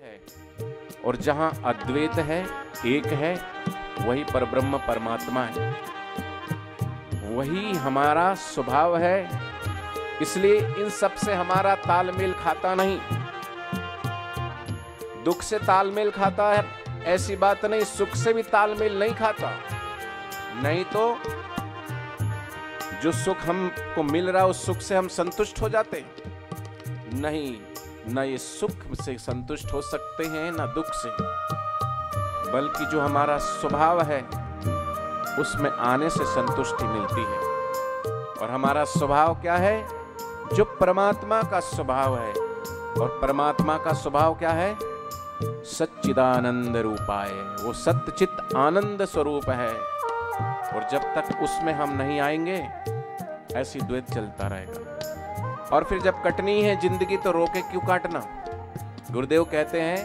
है और जहां अद्वैत है, एक है, वही परब्रह्म परमात्मा है, वही हमारा स्वभाव है। इसलिए इन सब से हमारा तालमेल खाता नहीं। दुख से तालमेल खाता है ऐसी बात नहीं, सुख से भी तालमेल नहीं खाता। नहीं तो जो सुख हमको मिल रहा है उस सुख से हम संतुष्ट हो जाते नहीं, न ये सुख से संतुष्ट हो सकते हैं न दुख से, बल्कि जो हमारा स्वभाव है उसमें आने से संतुष्टि मिलती है। और हमारा स्वभाव क्या है? जो परमात्मा का स्वभाव है। और परमात्मा का स्वभाव क्या है? सच्चिदानंद रूपाय, वो सत्यचित आनंद स्वरूप है। और जब तक उसमें हम नहीं आएंगे ऐसी द्वैत चलता रहेगा। और फिर जब कटनी है जिंदगी तो रोके क्यों काटना? गुरुदेव कहते हैं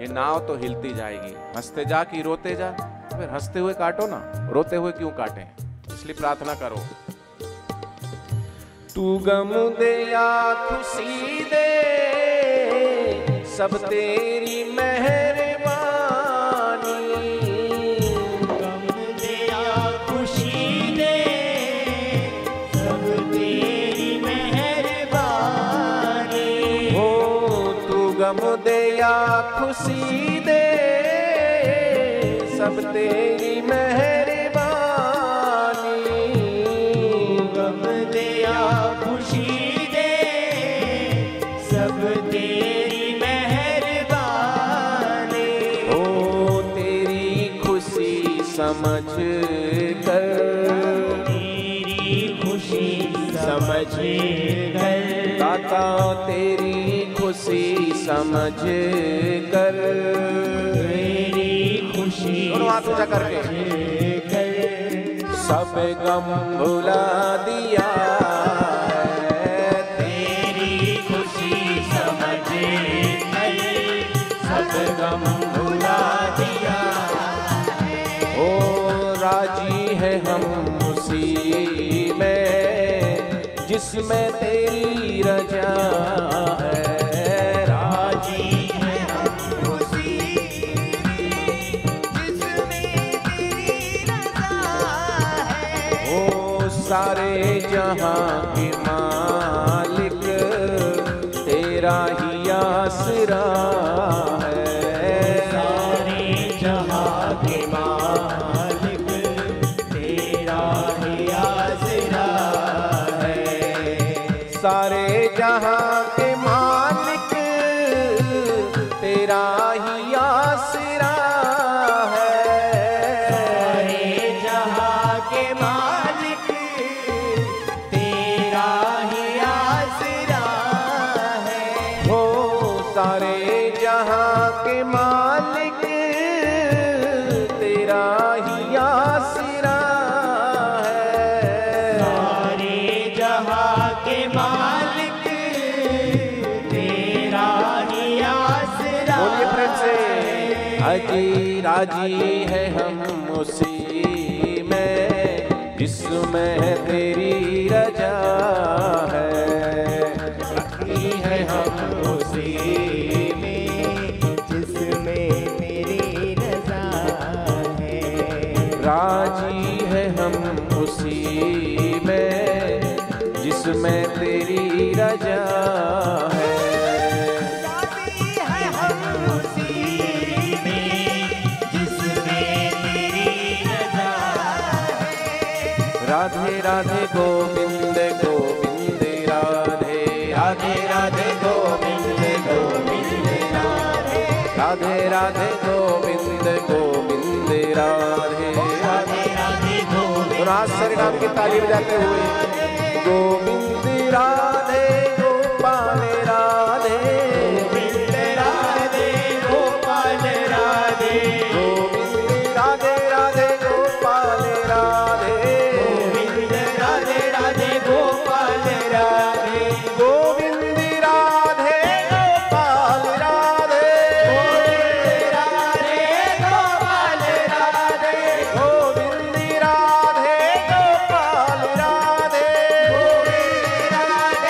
ये नाव तो हिलती जाएगी, हंसते जा कि रोते जा, फिर हंसते हुए काटो ना, रोते हुए क्यों काटें? इसलिए प्रार्थना करो, तू गम दे या खुशी दे सब तेरी मेहरबानी, गम दे या खुशी दे सब तेरी मेहरबानी, हो तू गम दे या खुशी दे सब तेरी मेहरबानी, गम दे या खुशी दे सब तेरी मेहरबानी, हो तेरी खुशी समझ कर, तेरी खुशी समझ कर, दाता तेरी खुशी समझ कर, तेरी खुशी दोनों हाथ ऊंचा करके कर, सब गम भुला दिया है, तेरी खुशी समझ कर सब गम भुला दिया, ओ राजी है हम उसी में जिसमें तेरी रजा है, राजी है हम उसी जिसमें तेरी रजा है, ओ सारे जहां के मालिक तेरा ही आसरा है, सारे जहां के मालिक तेरा ही आसरा है, सारे जहां के मालिक तेरा ही आसरा है, सारे जहां के मालिक तेरा ही आसरा है, हो सारे जहां के मालिक तेरा ही आसरा है, सारे जहां के मालिक तेरा ही आसरा बोलिए प्रेम से, है। अजी राजी है हम उसी में जिसमें तेरी रजा है, राजी है हम उसी में जिसमें तेरी रजा है, राजी है हम उसी में जिसमें तेरी रजा है, राजी है हम उसी में जिसमें तेरी रजा है, राधे राधे गोविंद गोविंद राधे, राधे राधे गोविंद गोविंद राधे, राधे राधे गोविंद गोविंद राधे, राधे राधे गोविंद और आज सर नाम की ताली बजाते हुए गोविंद राधे गोपाल राधे, गोविंद राधे गोपाल राधे, गोविंद राधे राधे गोपाल राधे, गोविंद राधे राधे गोपाल राधे, गोविंद राधे गोपाल राधे, गोविंद राधे गोपाल राधे, गोविंद राधे गोपाल राधे, गोविंद राधे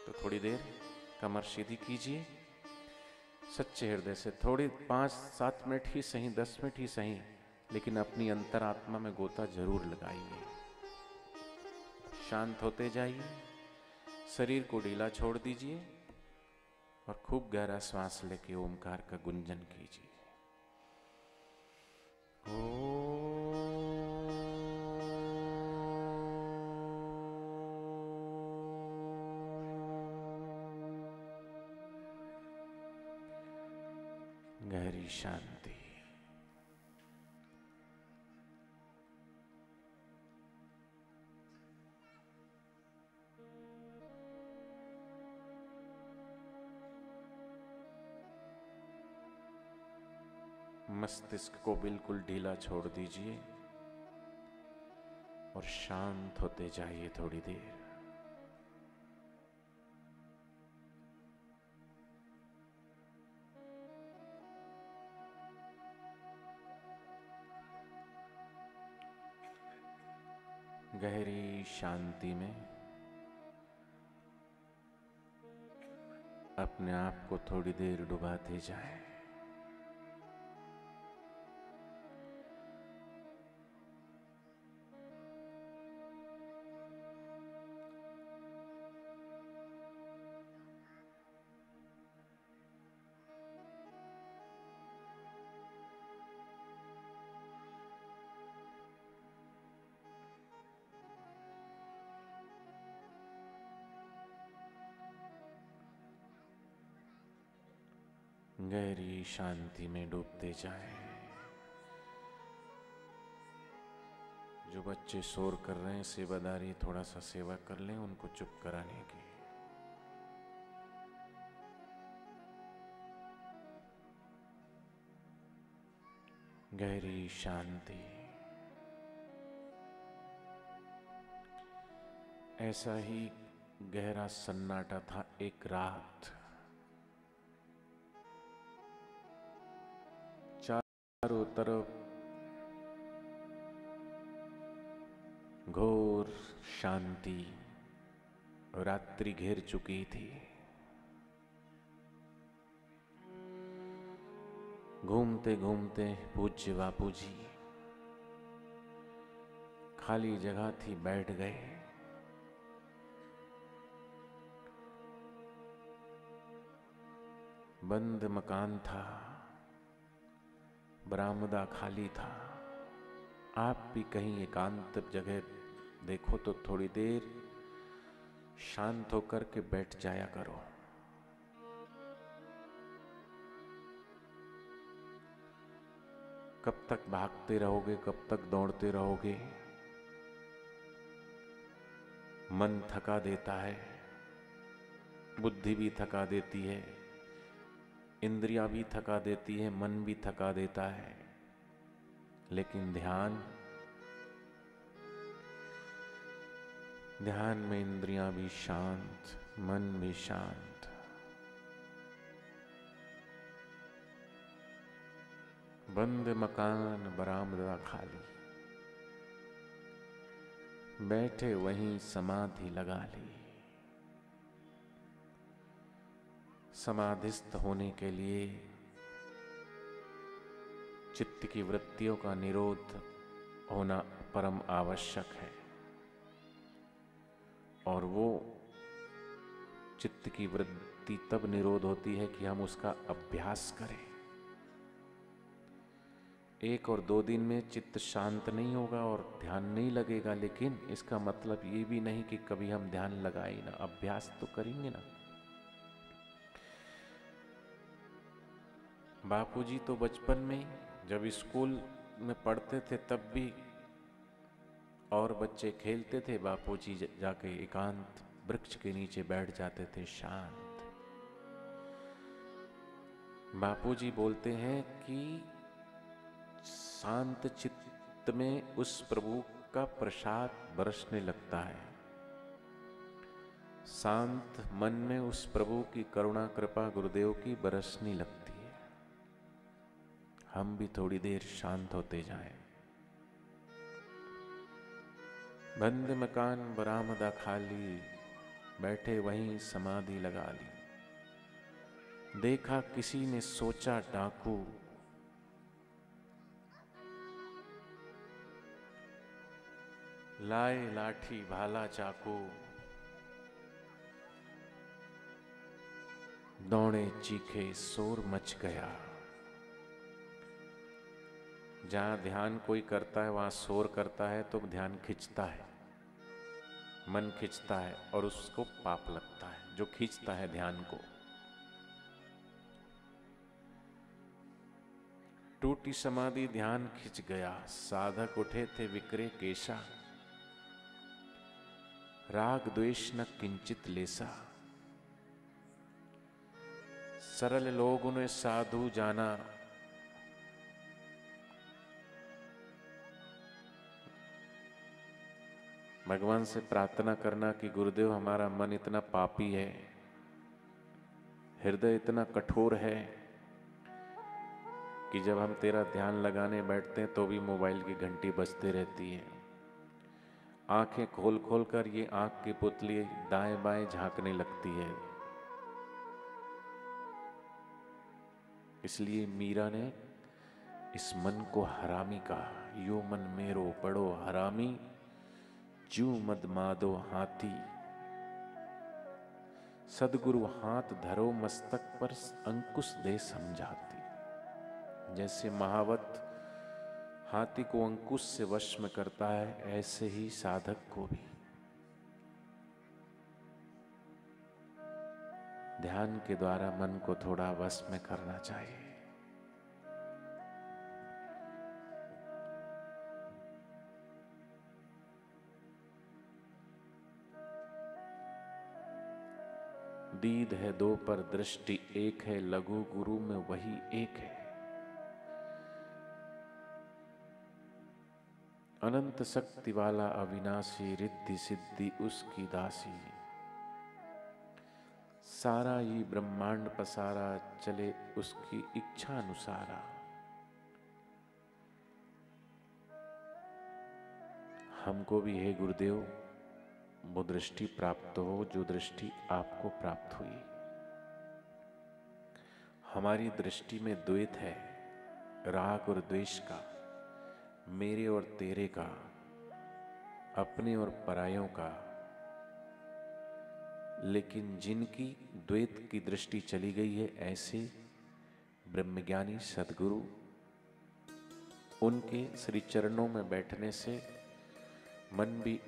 तो थोड़ी देर कमर सीधी कीजिए, सच्चे हृदय से थोड़ी 5-7 मिनट ही सही, 10 मिनट ही सही, लेकिन अपनी अंतरात्मा में गोता जरूर लगाइए। शांत होते जाइए, शरीर को ढीला छोड़ दीजिए और खूब गहरा श्वास लेके ओमकार का गुंजन कीजिए। गहरी शांति। मस्तिष्क को बिल्कुल ढीला छोड़ दीजिए और शांत होते जाइए थोड़ी देर। गहरी शांति में अपने आप को थोड़ी देर डुबाते जाएं। गहरी शांति में डूबते जाएं। जो बच्चे शोर कर रहे हैं, सेवादारी थोड़ा सा सेवा कर लें उनको चुप कराने की। गहरी शांति। ऐसा ही गहरा सन्नाटा था एक रात। चारों तरफ घोर शांति, रात्रि घेर चुकी थी। घूमते घूमते पूज्य बापूजी खाली जगह थी, बैठ गए। बंद मकान था, बरामदा खाली था। आप भी कहीं एकांत जगह देखो तो थोड़ी देर शांत होकर के बैठ जाया करो। कब तक भागते रहोगे, कब तक दौड़ते रहोगे? मन थका देता है, बुद्धि भी थका देती है, इंद्रियां भी थका देती है, मन भी थका देता है। लेकिन ध्यान में इंद्रियां भी शांत, मन भी शांत। बंद मकान, बरामदा खाली, बैठे वहीं समाधि लगा ली। समाधिस्थ होने के लिए चित्त की वृत्तियों का निरोध होना परम आवश्यक है, और वो चित्त की वृत्ति तब निरोध होती है कि हम उसका अभ्यास करें। 1 और 2 दिन में चित्त शांत नहीं होगा और ध्यान नहीं लगेगा, लेकिन इसका मतलब ये भी नहीं कि कभी हम ध्यान लगाए ना, अभ्यास तो करेंगे ना। बापूजी तो बचपन में जब स्कूल में पढ़ते थे तब भी और बच्चे खेलते थे, बापूजी जाके एकांत वृक्ष के नीचे बैठ जाते थे शांत। बापूजी बोलते हैं कि शांत चित्त में उस प्रभु का प्रसाद बरसने लगता है। शांत मन में उस प्रभु की करुणा कृपा गुरुदेव की बरसने लगती है। हम भी थोड़ी देर शांत होते जाएं। बंद मकान, बरामदा खाली, बैठे वहीं समाधि लगा ली। देखा किसी ने सोचा डाकू, लाए लाठी भाला चाकू, दौड़े चीखे शोर मच गया। जहां ध्यान कोई करता है वहां शोर करता है तो ध्यान खिंचता है, मन खिंचता है और उसको पाप लगता है जो खींचता है ध्यान को। टूटी समाधि ध्यान खिंच गया। साधक उठे थे विक्रे केशा, राग द्वेष न किंचित लेसा। सरल लोगों ने साधु जाना, भगवान से प्रार्थना करना कि गुरुदेव हमारा मन इतना पापी है, हृदय इतना कठोर है कि जब हम तेरा ध्यान लगाने बैठते हैं तो भी मोबाइल की घंटी बजते रहती है। आंखें खोल खोल कर ये आंख की पुतली दाएं बाएं झांकने लगती है। इसलिए मीरा ने इस मन को हरामी कहा। यो मन मेरो बड़ो हरामी, जू मद मादो हाथी। सदगुरु हाथ धरो मस्तक पर, अंकुश दे समझाती। जैसे महावत हाथी को अंकुश से वश में करता है, ऐसे ही साधक को भी ध्यान के द्वारा मन को थोड़ा वश में करना चाहिए। दीद है दो पर दृष्टि एक है, लघु गुरु में वही एक है। अनंत शक्ति वाला अविनाशी, रिद्धि सिद्धि उसकी दासी। सारा ही ब्रह्मांड पसारा, चले उसकी इच्छा अनुसारा। हमको भी हे गुरुदेव वो दृष्टि प्राप्त हो जो दृष्टि आपको प्राप्त हुई। हमारी दृष्टि में द्वैत है, राग और द्वेष का, मेरे और तेरे का, अपने और परायों का। लेकिन जिनकी द्वैत की दृष्टि चली गई है, ऐसे ब्रह्मज्ञानी सद्गुरु, उनके श्री चरणों में बैठने से मन भी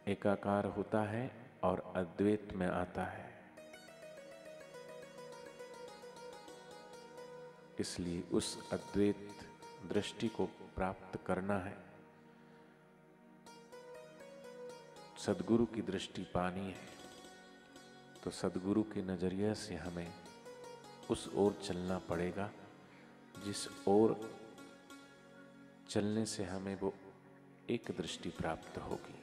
एकाकार होता है और अद्वैत में आता है। इसलिए उस अद्वैत दृष्टि को प्राप्त करना है, सद्गुरु की दृष्टि पानी है, तो सद्गुरु के नजरिए से हमें उस ओर चलना पड़ेगा जिस ओर चलने से हमें वो एक दृष्टि प्राप्त होगी।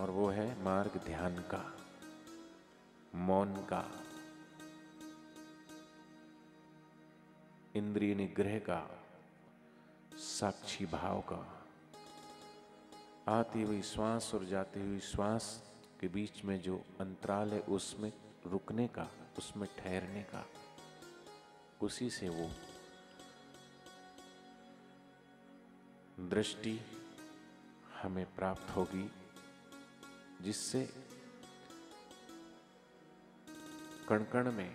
और वो है मार्ग ध्यान का, मौन का, इंद्रिय निग्रह का, साक्षी भाव का, आती हुई श्वास और जाती हुई श्वास के बीच में जो अंतराल है उसमें रुकने का, उसमें ठहरने का, उसी से वो दृष्टि हमें प्राप्त होगी जिससे कण कण में,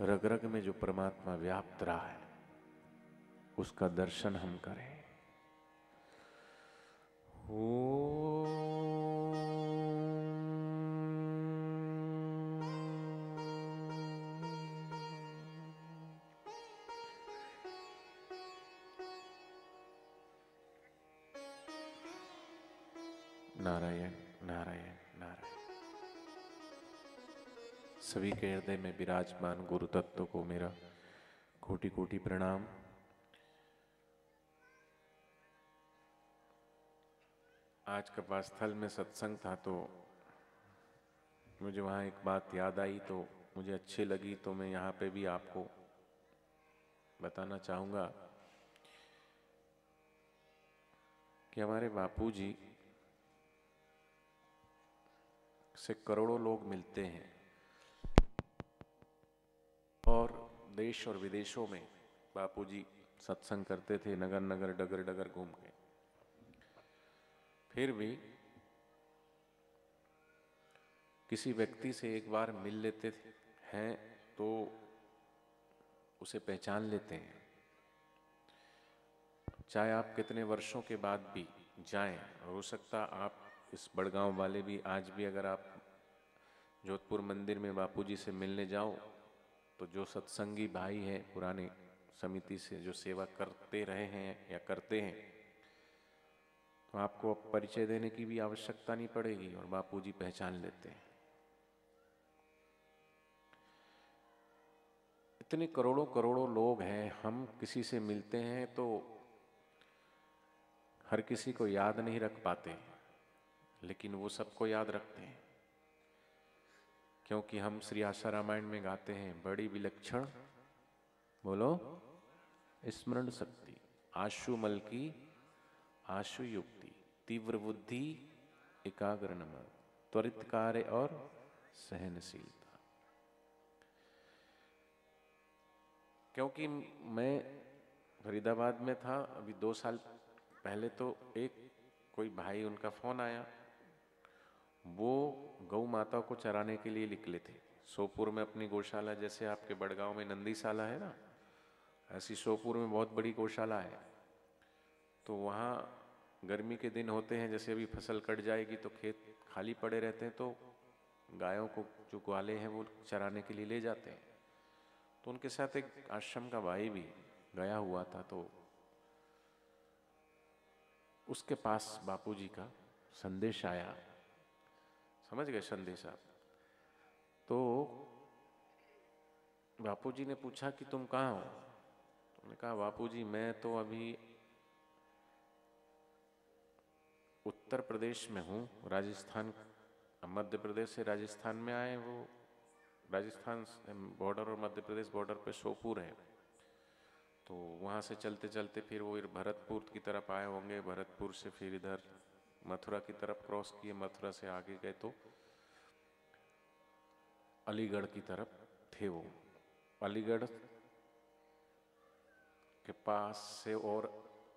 रग रग में जो परमात्मा व्याप्त रहा है उसका दर्शन हम करें। नारायण नारायण नारायण। सभी के हृदय में विराजमान गुरु तत्व को मेरा कोटि कोटि प्रणाम। आज कपास्थल में सत्संग था तो मुझे वहाँ एक बात याद आई, तो मुझे अच्छी लगी, तो मैं यहाँ पे भी आपको बताना चाहूँगा कि हमारे बापूजी से करोड़ों लोग मिलते हैं और देश और विदेशों में बापूजी सत्संग करते थे, नगर नगर डगर डगर घूम के। फिर भी किसी व्यक्ति से एक बार मिल लेते हैं तो उसे पहचान लेते हैं, चाहे आप कितने वर्षों के बाद भी जाएं। और हो सकता आप इस बड़गांव वाले भी आज भी अगर आप जोधपुर मंदिर में बापूजी से मिलने जाओ तो जो सत्संगी भाई हैं पुराने समिति से जो सेवा करते रहे हैं या करते हैं, तो आपको अब परिचय देने की भी आवश्यकता नहीं पड़ेगी और बापूजी पहचान लेते हैं। इतने करोड़ों करोड़ों लोग हैं, हम किसी से मिलते हैं तो हर किसी को याद नहीं रख पाते, लेकिन वो सबको याद रखते हैं, क्योंकि हम श्री आशा रामायण में गाते हैं, बड़ी विलक्षण बोलो स्मरण शक्ति, आशु मल की आशु युक्ति, तीव्र बुद्धि एकाग्र नमन, त्वरित कार्य और सहनशीलता। क्योंकि मैं फरीदाबाद में था अभी 2 साल पहले, तो एक कोई भाई उनका फोन आया, वो गौ माता को चराने के लिए निकले थे। सोपुर में अपनी गौशाला, जैसे आपके बड़गांव में नंदीशाला है ना, ऐसी सोपुर में बहुत बड़ी गौशाला है। तो वहाँ गर्मी के दिन होते हैं, जैसे अभी फसल कट जाएगी तो खेत खाली पड़े रहते हैं, तो गायों को जो ग्वाले हैं वो चराने के लिए ले जाते हैं। तो उनके साथ एक आश्रम का भाई भी गया हुआ था, तो उसके पास बापूजी का संदेश आया। समझ गए संदेश आप? तो बापूजी ने पूछा कि तुम कहाँ हो? मैंने कहा बापूजी मैं तो अभी उत्तर प्रदेश में हूँ, राजस्थान, मध्य प्रदेश से राजस्थान में आए। वो राजस्थान बॉर्डर और मध्य प्रदेश बॉर्डर पे सोपुर है, तो वहाँ से चलते चलते फिर वो भरतपुर की तरफ आए होंगे, भरतपुर से फिर इधर मथुरा की तरफ क्रॉस किए, मथुरा से आगे गए तो अलीगढ़ की तरफ थे। वो अलीगढ़ के पास से और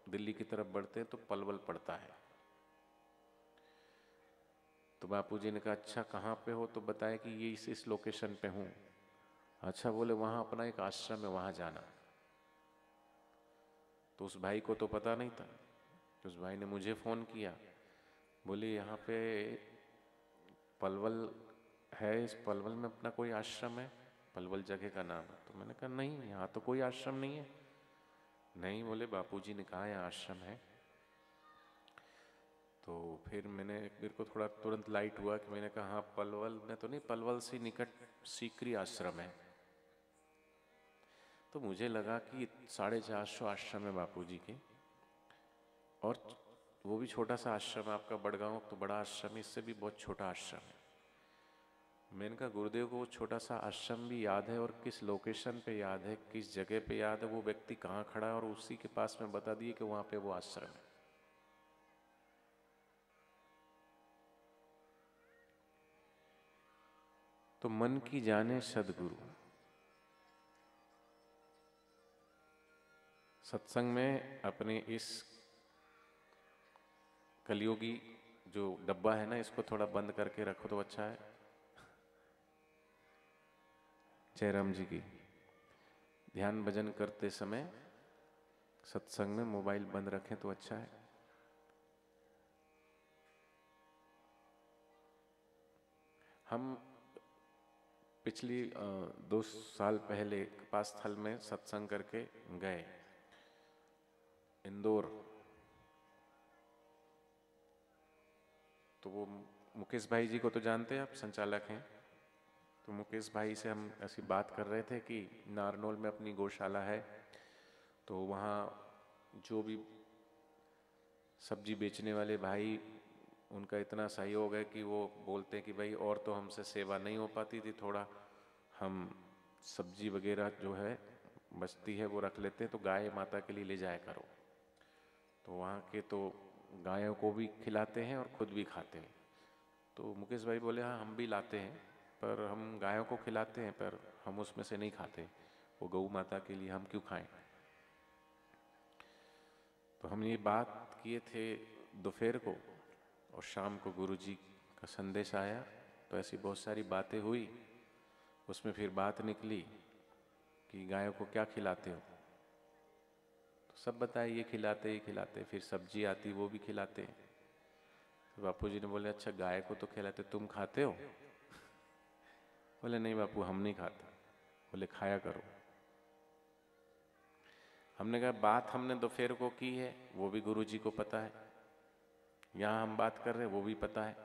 दिल्ली की तरफ बढ़ते हैं तो पलवल पड़ता है। तो बापूजी ने कहा अच्छा कहाँ पे हो? तो बताया कि ये इस लोकेशन पे हूँ। अच्छा, बोले वहाँ अपना एक आश्रम है, वहाँ जाना। तो उस भाई को तो पता नहीं था, तो उस भाई ने मुझे फ़ोन किया, बोले यहाँ पे पलवल है, इस पलवल में अपना कोई आश्रम है? पलवल जगह का नाम है। तो मैंने कहा नहीं, यहाँ तो कोई आश्रम नहीं है। नहीं, बोले बापूजी ने कहा यहाँ आश्रम है। तो फिर मेरे को थोड़ा तुरंत लाइट हुआ कि मैंने कहा हाँ पलवल में तो नहीं, पलवल से निकट सीकरी आश्रम है। तो मुझे लगा कि 450 आश्रम है बापूजी के, और वो भी छोटा सा आश्रम है। आपका बड़गांव तो बड़ा आश्रम है, इससे भी बहुत छोटा आश्रम है। मैंने कहा गुरुदेव को वो छोटा सा आश्रम भी याद है, और किस लोकेशन पे याद है, किस जगह पे याद है, वो व्यक्ति कहाँ खड़ा है, और उसी के पास में बता दिए कि वहाँ पे वो आश्रम है। तो मन की जाने सदगुरु। सत्संग में अपने इस कलियुगी जो डब्बा है ना, इसको थोड़ा बंद करके रखो तो अच्छा है। जयराम जी की ध्यान भजन करते समय सत्संग में मोबाइल बंद रखें तो अच्छा है। हम पिछली 2 साल पहले कपास स्थल में सत्संग करके गए इंदौर। तो वो मुकेश भाई जी को तो जानते हैं आप, संचालक हैं। तो मुकेश भाई से हम ऐसी बात कर रहे थे कि नारनौल में अपनी गौशाला है, तो वहाँ जो भी सब्जी बेचने वाले भाई, उनका इतना सहयोग है कि वो बोलते हैं कि भाई और तो हमसे सेवा नहीं हो पाती थी, थोड़ा हम सब्जी वगैरह जो है बचती है वो रख लेते हैं, तो गाय माता के लिए ले जाया करो। तो वहाँ के तो गायों को भी खिलाते हैं और खुद भी खाते हैं। तो मुकेश भाई बोले हाँ हम भी लाते हैं, पर हम गायों को खिलाते हैं, पर हम उसमें से नहीं खाते, वो गौ माता के लिए हम क्यों खाएं। तो हम ये बात किए थे दोपहर को, और शाम को गुरुजी का संदेश आया, तो ऐसी बहुत सारी बातें हुई। उसमें फिर बात निकली कि गायों को क्या खिलाते हो, तो सब बताए ये खिलाते, फिर सब्जी आती वो भी खिलाते। तो बापू जी ने बोले अच्छा गाय को तो खिलाते, तुम खाते हो? बोले नहीं बापू हम नहीं खाते। बोले खाया करो। हमने कहा बात हमने दोपहर को की है, वो भी गुरुजी को पता है, यहाँ हम बात कर रहे हैं वो भी पता है।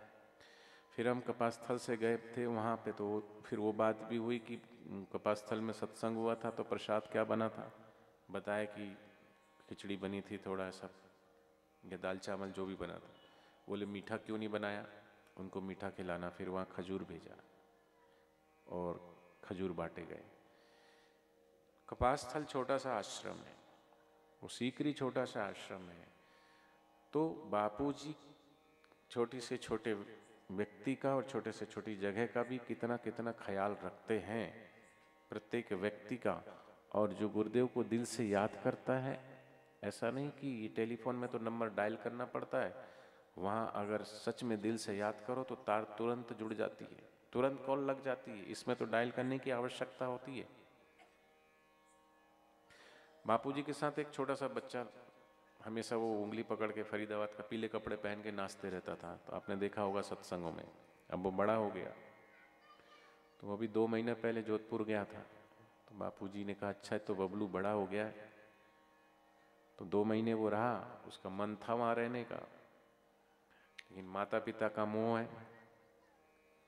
फिर हम कपास स्थल से गए थे वहाँ पे, तो फिर वो बात भी हुई कि कपास स्थल में सत्संग हुआ था, तो प्रसाद क्या बना था, बताया कि खिचड़ी बनी थी, थोड़ा सा या दाल चावल जो भी बना था। बोले मीठा क्यों नहीं बनाया, उनको मीठा खिलाना। फिर वहाँ खजूर भेजा और खजूर बांटे गए। कपास स्थल छोटा सा आश्रम है, वो सीकरी छोटा सा आश्रम है। तो बापूजी छोटी से छोटे व्यक्ति का और छोटे से छोटी जगह का भी कितना कितना ख्याल रखते हैं, प्रत्येक व्यक्ति का। और जो गुरुदेव को दिल से याद करता है, ऐसा नहीं कि टेलीफोन में तो नंबर डायल करना पड़ता है, वहाँ अगर सच में दिल से याद करो तो तार तुरंत जुड़ जाती है, तुरंत कॉल लग जाती है। इसमें तो डायल करने की आवश्यकता होती है। बापूजी के साथ एक छोटा सा बच्चा हमेशा वो उंगली पकड़ के फरीदाबाद का पीले कपड़े पहन के नाचते रहता था, तो आपने देखा होगा सत्संगों में। अब वो बड़ा हो गया, तो वो भी 2 महीने पहले जोधपुर गया था। तो बापूजी ने कहा अच्छा तो बबलू बड़ा हो गया है। तो 2 महीने वो रहा, उसका मन था वहाँ रहने का, लेकिन माता पिता का मोह है।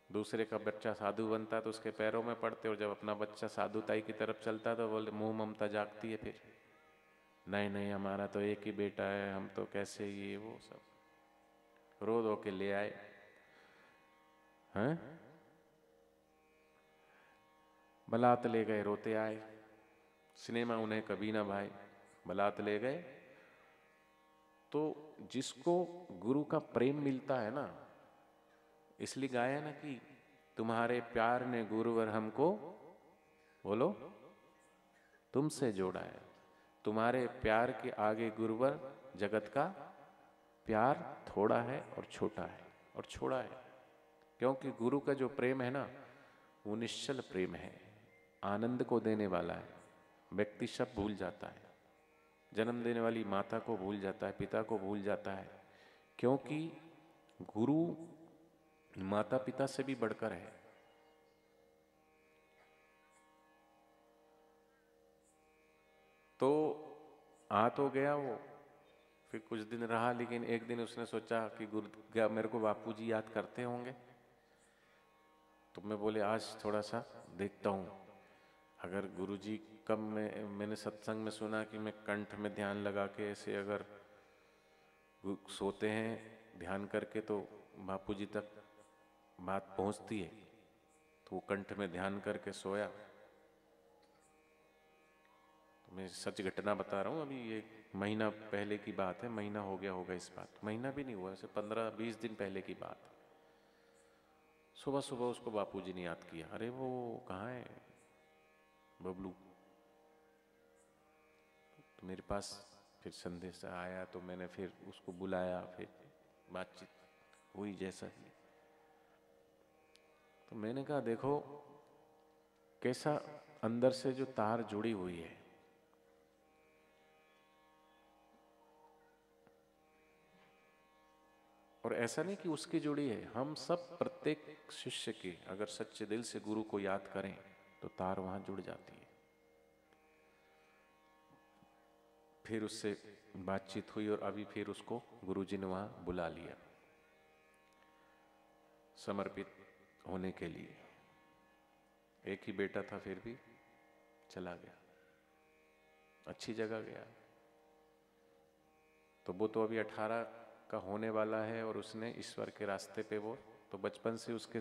दूसरे का बच्चा साधु बनता तो उसके पैरों में पड़ते, और जब अपना बच्चा साधुताई की तरफ चलता तो बोले मोह ममता जागती है। फिर नहीं नहीं हमारा तो एक ही बेटा है, हम तो कैसे, ये वो सब रो धो के ले आए हैं। बलात ले गए, रोते आए। सिनेमा उन्हें कभी ना भाई, बलात ले गए। तो जिसको गुरु का प्रेम मिलता है ना, इसलिए गाया ना कि तुम्हारे प्यार ने गुरुवर हमको, बोलो, तुमसे जोड़ा है। तुम्हारे प्यार के आगे गुरुवर जगत का प्यार थोड़ा है और छोटा है और छोड़ा है। क्योंकि गुरु का जो प्रेम है ना, वो निश्चल प्रेम है, आनंद को देने वाला है। व्यक्ति सब भूल जाता है, जन्म देने वाली माता को भूल जाता है, पिता को भूल जाता है, क्योंकि गुरु माता पिता से भी बढ़कर है। तो आ तो गया वो, फिर कुछ दिन रहा, लेकिन एक दिन उसने सोचा कि गुरु क्या मेरे को बापूजी याद करते होंगे। तो मैं बोले आज थोड़ा सा देखता हूँ, अगर गुरुजी कब मैंने सत्संग में सुना कि मैं कंठ में ध्यान लगा के ऐसे अगर सोते हैं ध्यान करके तो बापूजी तक बात पहुंचती है। तो वो कंठ में ध्यान करके सोया। तो मैं सच घटना बता रहा हूँ, अभी ये महीना पहले की बात है, महीना हो गया होगा इस बात, महीना भी नहीं हुआ, ऐसे 15-20 दिन पहले की बात है। सुबह सुबह उसको बापूजी ने याद किया, अरे वो कहाँ है बबलू। तो मेरे पास फिर संदेश आया, तो मैंने फिर उसको बुलाया, फिर बातचीत हुई जैसा ही। तो मैंने कहा देखो कैसा अंदर से जो तार जुड़ी हुई है, और ऐसा नहीं कि उसकी जुड़ी है, हम सब प्रत्येक शिष्य की अगर सच्चे दिल से गुरु को याद करें तो तार वहां जुड़ जाती है। फिर उससे बातचीत हुई और अभी फिर उसको गुरुजी ने वहां बुला लिया समर्पित होने के लिए। एक ही बेटा था, फिर भी चला गया, अच्छी जगह गया। तो वो तो अभी 18 का होने वाला है, और उसने ईश्वर के रास्ते पे, वो तो बचपन से उसके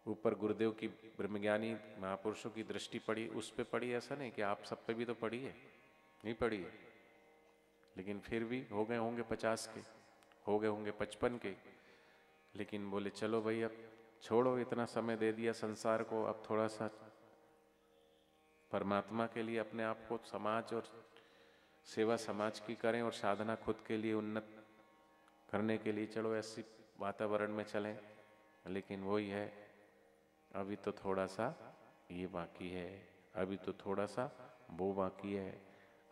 ऊपर गुरुदेव की ब्रह्मज्ञानी महापुरुषों की दृष्टि पड़ी, उस पे पड़ी। ऐसा नहीं कि आप सब पे भी तो पड़ी है, नहीं पड़ी है, लेकिन फिर भी हो गए होंगे 50 के, हो गए होंगे 55 के, लेकिन बोले चलो भाई अब छोड़ो, इतना समय दे दिया संसार को, अब थोड़ा सा परमात्मा के लिए अपने आप को, समाज और सेवा समाज की करें और साधना खुद के लिए उन्नत करने के लिए चलो ऐसी वातावरण में चलें। लेकिन वही है, अभी तो थोड़ा सा ये बाकी है, अभी तो थोड़ा सा वो बाकी है,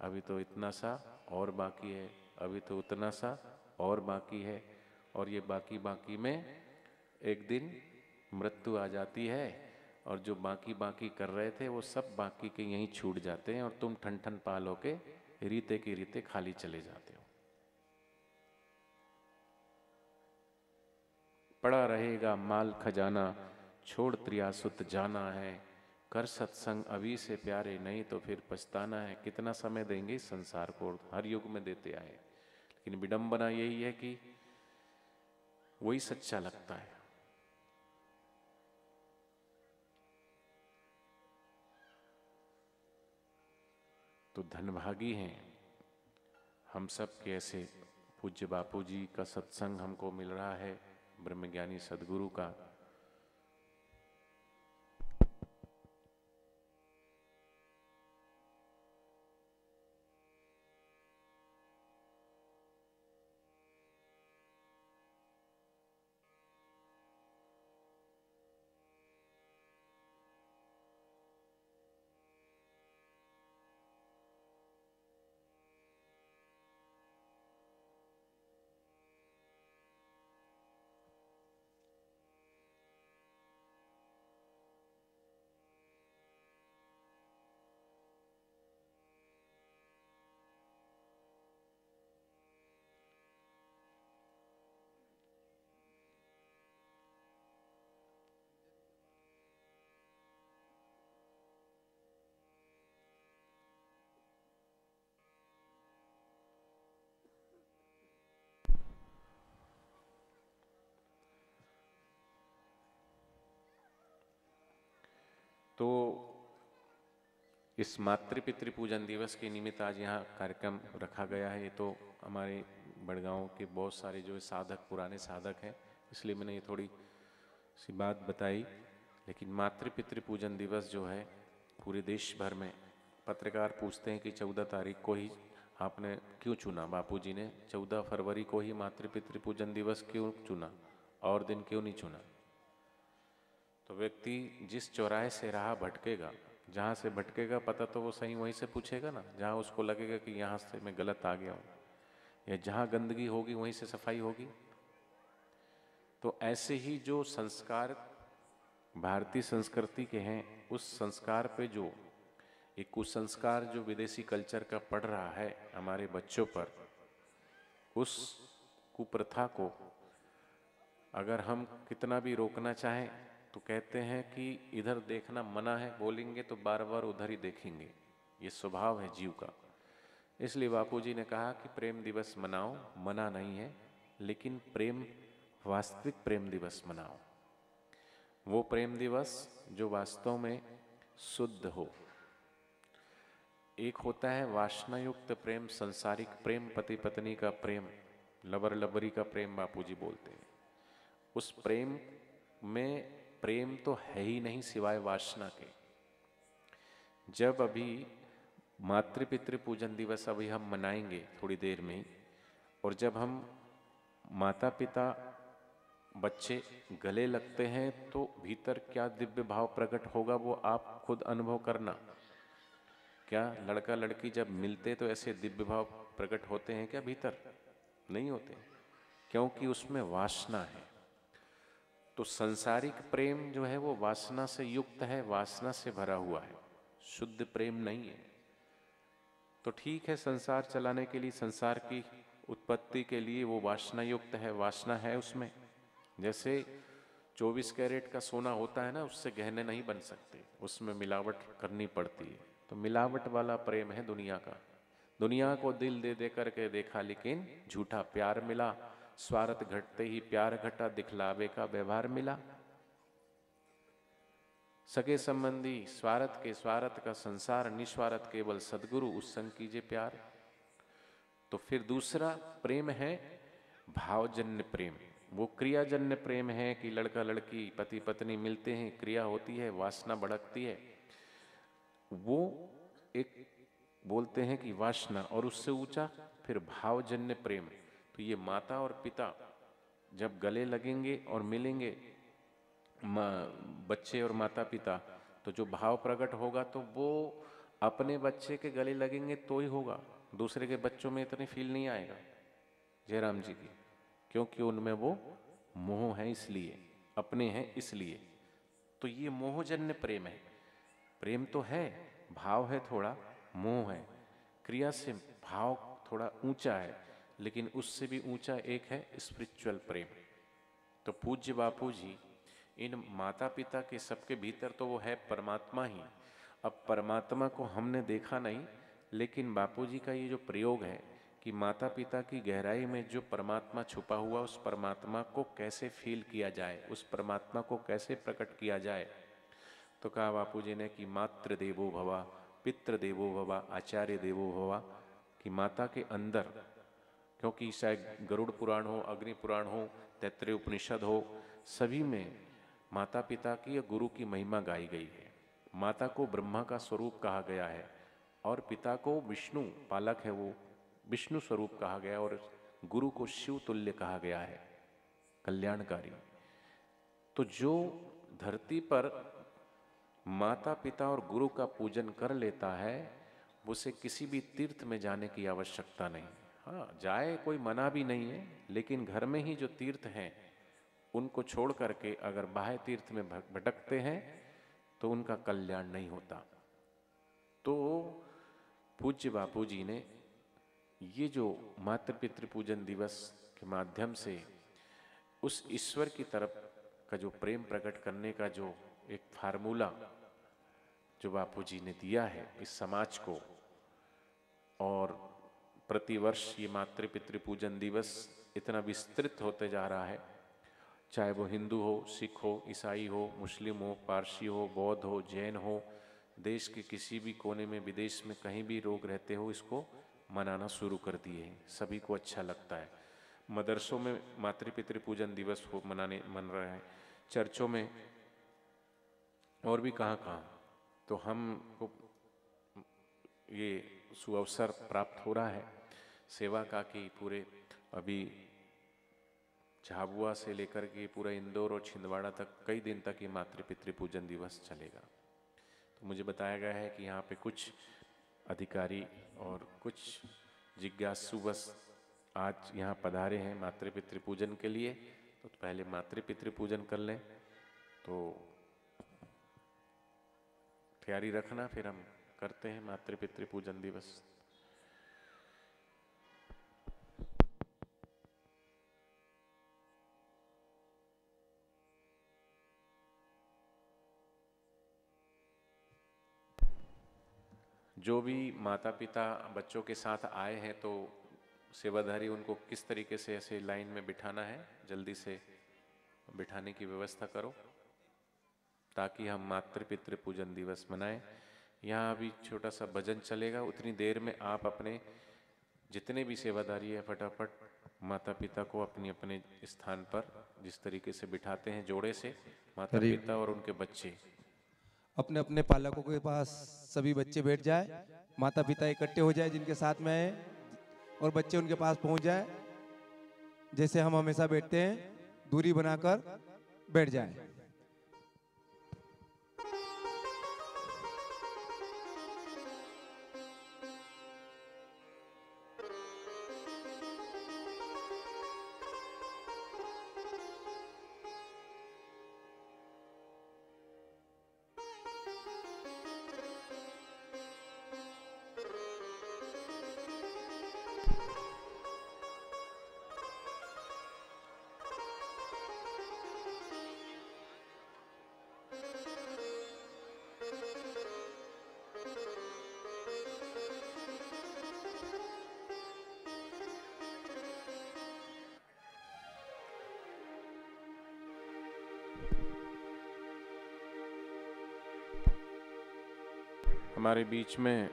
अभी तो इतना सा और बाकी है, अभी तो उतना सा और बाकी है। और ये बाकी बाकी में एक दिन मृत्यु आ जाती है और जो बाकी बाकी कर रहे थे वो सब बाकी के यहीं छूट जाते हैं और तुम ठन ठन पाल होके रीते की रीते खाली चले जाते हो। पड़ा रहेगा माल खजाना, छोड़ त्रियासुत जाना है, कर सत्संग अभी से प्यारे, नहीं तो फिर पछताना है। कितना समय देंगे इस संसार को, हर युग में देते आए, लेकिन विडंबना यही है कि वही सच्चा लगता है। तो धनभागी हैं हम सब के ऐसे पूज्य बापू जी का सत्संग हमको मिल रहा है, ब्रह्मज्ञानी सदगुरु का। तो इस मातृ पितृ पूजन दिवस के निमित्त आज यहाँ कार्यक्रम रखा गया है। ये तो हमारे बड़गांव के बहुत सारे जो साधक, पुराने साधक हैं, इसलिए मैंने ये थोड़ी सी बात बताई। लेकिन मातृ पितृ पूजन दिवस जो है पूरे देश भर में, पत्रकार पूछते हैं कि 14 तारीख को ही आपने क्यों चुना, बापूजी ने 14 फरवरी को ही मातृ पितृ पूजन दिवस क्यों चुना, और दिन क्यों नहीं चुना? तो व्यक्ति जिस चौराहे से राह भटकेगा, जहाँ से भटकेगा पता तो वो सही वहीं से पूछेगा ना, जहाँ उसको लगेगा कि यहाँ से मैं गलत आ गया हूँ, या जहाँ गंदगी होगी वहीं से सफाई होगी। तो ऐसे ही जो संस्कार भारतीय संस्कृति के हैं, उस संस्कार पे जो एक कुसंस्कार जो विदेशी कल्चर का पड़ रहा है हमारे बच्चों पर, उस कुप्रथा को अगर हम कितना भी रोकना चाहें तो कहते हैं कि इधर देखना मना है, बोलेंगे तो बार बार उधर ही देखेंगे, ये स्वभाव है जीव का। इसलिए बापूजी ने कहा कि प्रेम दिवस मनाओ, मना नहीं है, लेकिन प्रेम, वास्तविक प्रेम दिवस मनाओ। वो प्रेम दिवस जो वास्तव में शुद्ध हो। एक होता है वासनायुक्त प्रेम, संसारिक प्रेम, पति पत्नी का प्रेम, लवर लबरी का प्रेम बापूजी बोलते हैं। उस प्रेम में प्रेम तो है ही नहीं सिवाय वासना के। जब अभी मातृ पितृ पूजन दिवस अभी हम मनाएंगे थोड़ी देर में ही, और जब हम माता पिता बच्चे गले लगते हैं तो भीतर क्या दिव्य भाव प्रकट होगा वो आप खुद अनुभव करना। क्या लड़का लड़की जब मिलते तो ऐसे दिव्य भाव प्रकट होते हैं क्या भीतर? नहीं होते, क्योंकि उसमें वासना है। तो संसारिक प्रेम जो है वो वासना से युक्त है, वासना से भरा हुआ है, शुद्ध प्रेम नहीं है। तो ठीक है, संसार चलाने के लिए, संसार की उत्पत्ति के लिए वो वासना युक्त है, वासना है उसमें। जैसे 24 कैरेट का सोना होता है ना, उससे गहने नहीं बन सकते, उसमें मिलावट करनी पड़ती है। तो मिलावट वाला प्रेम है दुनिया का। दुनिया को दिल दे दे करके देखा लेकिन झूठा प्यार मिला, स्वार्थ घटते ही प्यार घटा, दिखलावे का व्यवहार मिला। सगे संबंधी स्वार्थ के, स्वार्थ का संसार, निस्वार्थ केवल सदगुरु, उस संग कीजिए प्यार। तो फिर दूसरा प्रेम है भावजन्य प्रेम, वो क्रियाजन्य प्रेम है कि लड़का लड़की पति पत्नी मिलते हैं, क्रिया होती है, वासना भड़कती है, वो एक बोलते हैं कि वासना। और उससे ऊंचा फिर भावजन्य प्रेम। तो ये माता और पिता जब गले लगेंगे और मिलेंगे, बच्चे और माता पिता, तो जो भाव प्रकट होगा तो वो अपने बच्चे के गले लगेंगे तो ही होगा, दूसरे के बच्चों में इतनी फील नहीं आएगा जयराम जी की, क्योंकि उनमें वो मोह है, इसलिए अपने हैं इसलिए। तो ये मोहजन्य प्रेम है। प्रेम तो है, भाव है, थोड़ा मोह है, क्रिया से भाव थोड़ा ऊंचा है, लेकिन उससे भी ऊंचा एक है स्पिरिचुअल प्रेम। तो पूज्य बापू जी इन माता पिता के सबके भीतर तो वो है परमात्मा ही। अब परमात्मा को हमने देखा नहीं, लेकिन बापूजी का ये जो प्रयोग है कि माता पिता की गहराई में जो परमात्मा छुपा हुआ, उस परमात्मा को कैसे फील किया जाए, उस परमात्मा को कैसे प्रकट किया जाए। तो कहा बापूजी ने कि मातृ देवो भवा, पितृ देवो भवा, आचार्य देवो भवा, कि माता के अंदर, क्योंकि चाहे गरुड़ पुराण हो, अग्नि पुराण हो, तैत्तरीय उपनिषद हो, सभी में माता पिता की या गुरु की महिमा गाई गई है। माता को ब्रह्मा का स्वरूप कहा गया है और पिता को विष्णु, पालक है वो, विष्णु स्वरूप कहा गया, और गुरु को शिव तुल्य कहा गया है, कल्याणकारी। तो जो धरती पर माता पिता और गुरु का पूजन कर लेता है, उसे किसी भी तीर्थ में जाने की आवश्यकता नहीं। हाँ, जाए, कोई मना भी नहीं है, लेकिन घर में ही जो तीर्थ हैं उनको छोड़ करके अगर बाह्य तीर्थ में भटकते हैं तो उनका कल्याण नहीं होता। तो पूज्य बापू जी ने ये जो मातृ पितृ पूजन दिवस के माध्यम से उस ईश्वर की तरफ का जो प्रेम प्रकट करने का जो एक फार्मूला जो बापू जी ने दिया है इस समाज को, और प्रतिवर्ष ये मातृ पितृ पूजन दिवस इतना विस्तृत होते जा रहा है, चाहे वो हिंदू हो, सिख हो, ईसाई हो, मुस्लिम हो, पारसी हो, बौद्ध हो, जैन हो, देश के किसी भी कोने में, विदेश में कहीं भी लोग रहते हो, इसको मनाना शुरू कर दिए हैं। सभी को अच्छा लगता है। मदरसों में मातृ पितृ पूजन दिवस हो मन रहा है, चर्चों में, और भी कहाँ कहाँ। तो हमको ये सुअवसर प्राप्त हो रहा है सेवा का कि पूरे अभी झाबुआ से लेकर के पूरा इंदौर और छिंदवाड़ा तक कई दिन तक ये मातृ पितृ पूजन दिवस चलेगा। तो मुझे बताया गया है कि यहाँ पे कुछ अधिकारी और कुछ जिज्ञासु बस आज यहाँ पधारे हैं मातृ पितृ पूजन के लिए। तो पहले मातृ पितृ पूजन कर लें, तो तैयारी रखना, फिर हम करते हैं मातृ पितृ पूजन दिवस। जो भी माता पिता बच्चों के साथ आए हैं, तो सेवाधारी उनको किस तरीके से ऐसे लाइन में बिठाना है, जल्दी से बिठाने की व्यवस्था करो ताकि हम मातृ पितृ पूजन दिवस मनाएं। यहाँ अभी छोटा सा भजन चलेगा, उतनी देर में आप अपने जितने भी सेवादारी है फटाफट माता पिता को अपने अपने स्थान पर जिस तरीके से बिठाते हैं जोड़े से, माता पिता और उनके बच्चे अपने अपने पालकों के पास सभी बच्चे बैठ जाए, माता पिता इकट्ठे हो जाए जिनके साथ में आए, और बच्चे उनके पास पहुंच जाए। जैसे हम हमेशा बैठते हैं, दूरी बनाकर बैठ जाएं। हमारे बीच में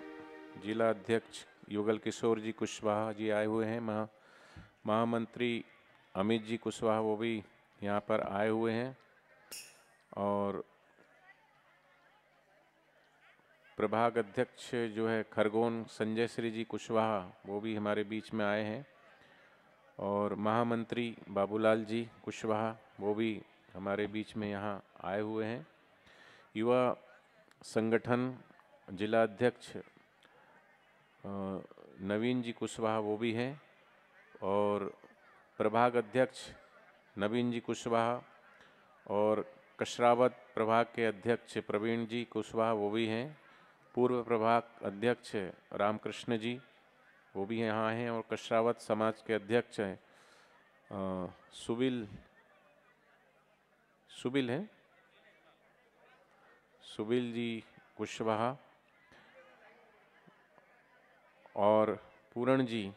जिला अध्यक्ष युगल किशोर जी कुशवाहा जी आए हुए हैं, महामंत्री अमित जी कुशवाहा वो भी यहाँ पर आए हुए हैं, और प्रभाग अध्यक्ष जो है खरगोन संजय श्री जी कुशवाहा वो भी हमारे बीच में आए हैं, और महामंत्री बाबूलाल जी कुशवाहा वो भी हमारे बीच में यहाँ आए हुए हैं। युवा संगठन जिला अध्यक्ष नवीन जी कुशवाहा वो भी हैं, और प्रभाग अध्यक्ष नवीन जी कुशवाहा, और कशरावत प्रभाग के अध्यक्ष प्रवीण जी कुशवाहा वो भी हैं। पूर्व प्रभाग अध्यक्ष रामकृष्ण जी वो भी यहाँ हैं, और कशरावत समाज के अध्यक्ष हैं सुबिल जी कुशवाहा, और पूरण जी,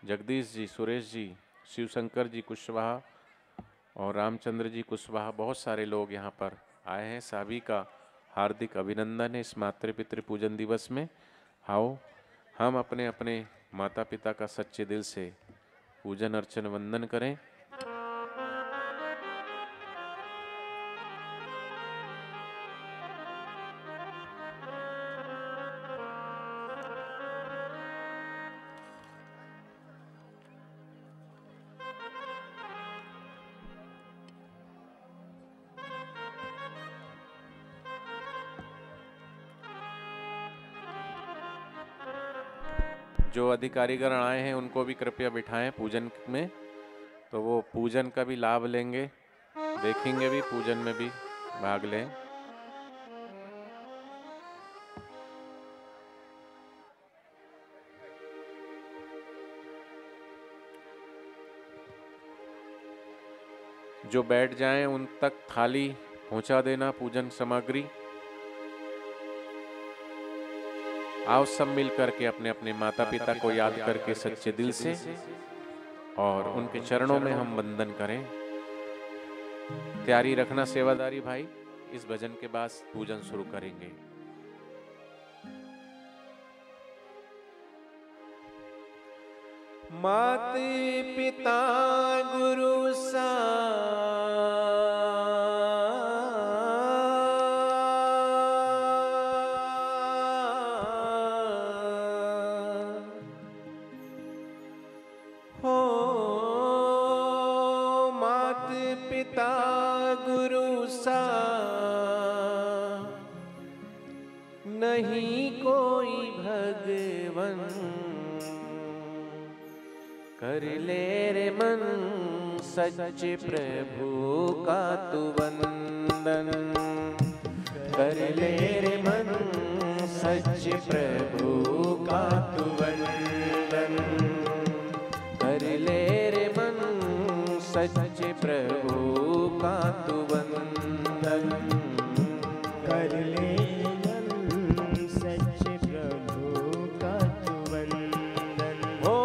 जगदीश जी, सुरेश जी, शिवशंकर जी कुशवाहा और रामचंद्र जी कुशवाहा, बहुत सारे लोग यहाँ पर आए हैं। सभी का हार्दिक अभिनंदन है इस मातृ पितृ पूजन दिवस में। आओ हम अपने अपने माता पिता का सच्चे दिल से पूजन अर्चन वंदन करें। जो अधिकारीगण आए हैं उनको भी कृपया बिठाएं पूजन में, तो वो पूजन का भी लाभ लेंगे, देखेंगे भी, पूजन में भी भाग लें। जो बैठ जाएं उन तक थाली पहुंचा देना पूजन सामग्री। आओ सब मिल करके अपने अपने माता पिता को याद करके सच्चे दिल से और उनके चरणों में हम वंदन करें। तैयारी रखना सेवादारी भाई, इस भजन के बाद पूजन शुरू करेंगे। मात पिता गुरु सा हो, मात पिता गुरु सा नहीं कोई भगवन, कर ले रे मन सच्चे प्रभु का तू वंदन, कर ले रे मन सच्चे प्रभु का तू वंदन, कर ले रे मन सच्चे प्रभु का तू वंदन, कर ले मन सच्चे प्रभु का तू वंदन। हो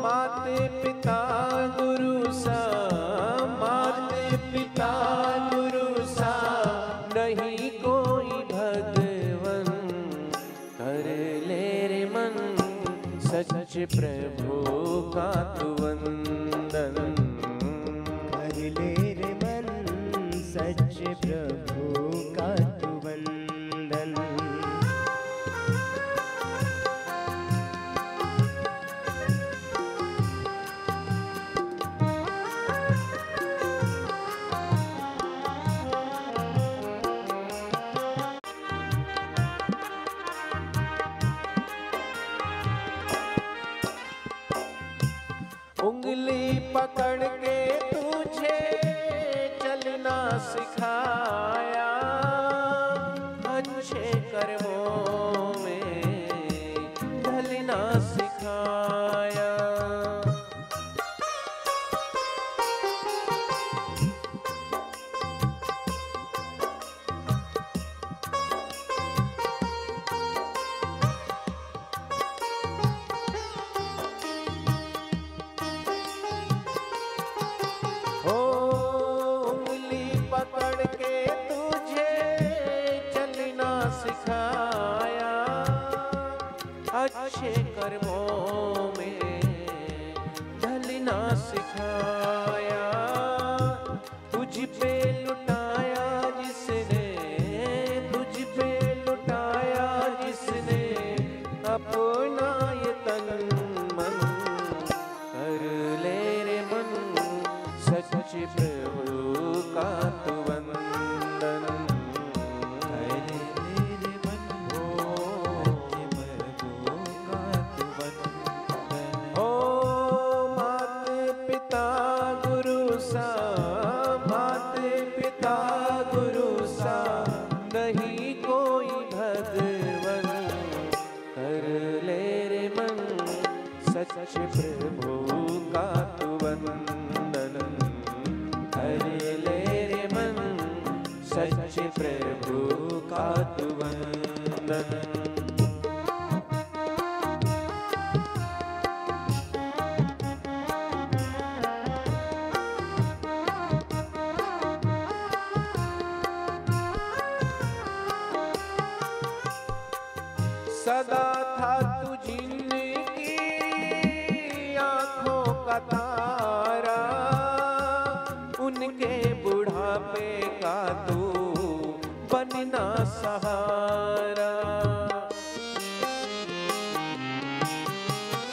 माते पिता गुरु सा, माते पिता गुरु सा नहीं कोई भगवन, कर ले रे मन सच्चे प्रभु का तू वंदन, कर ले रे मन सच्चे प्रभु का तू वंदन। उंगली पकड़ के तुझे चलना सिखाया, अच्छे कर्मों में ढलना सिखाया। हो उंगली पकड़ के तुझे चलना सिखाया, अच्छे कर्मों में ढलना सिखाया। तुझ पे लुटाया जिसने, तुझ पे लुटाया जिसने अपना ये तन मन, कर ले रे मन सच्चे प्रभु का तू वंदन। कर ले रे मन सच्चे प्रभु का तू वंदन। ओ मात पिता गुरु सा, मात पिता गुरु सा नहीं कोई भगवन, कर ले रे मन सच्चे प्रभु का तू वंदन। कर ले रे मन सच्चे प्रभु का तू वंदन। सदा था तू जिनकी आंखों का तारा, उनके बुढ़ापे का तू बनना सहारा।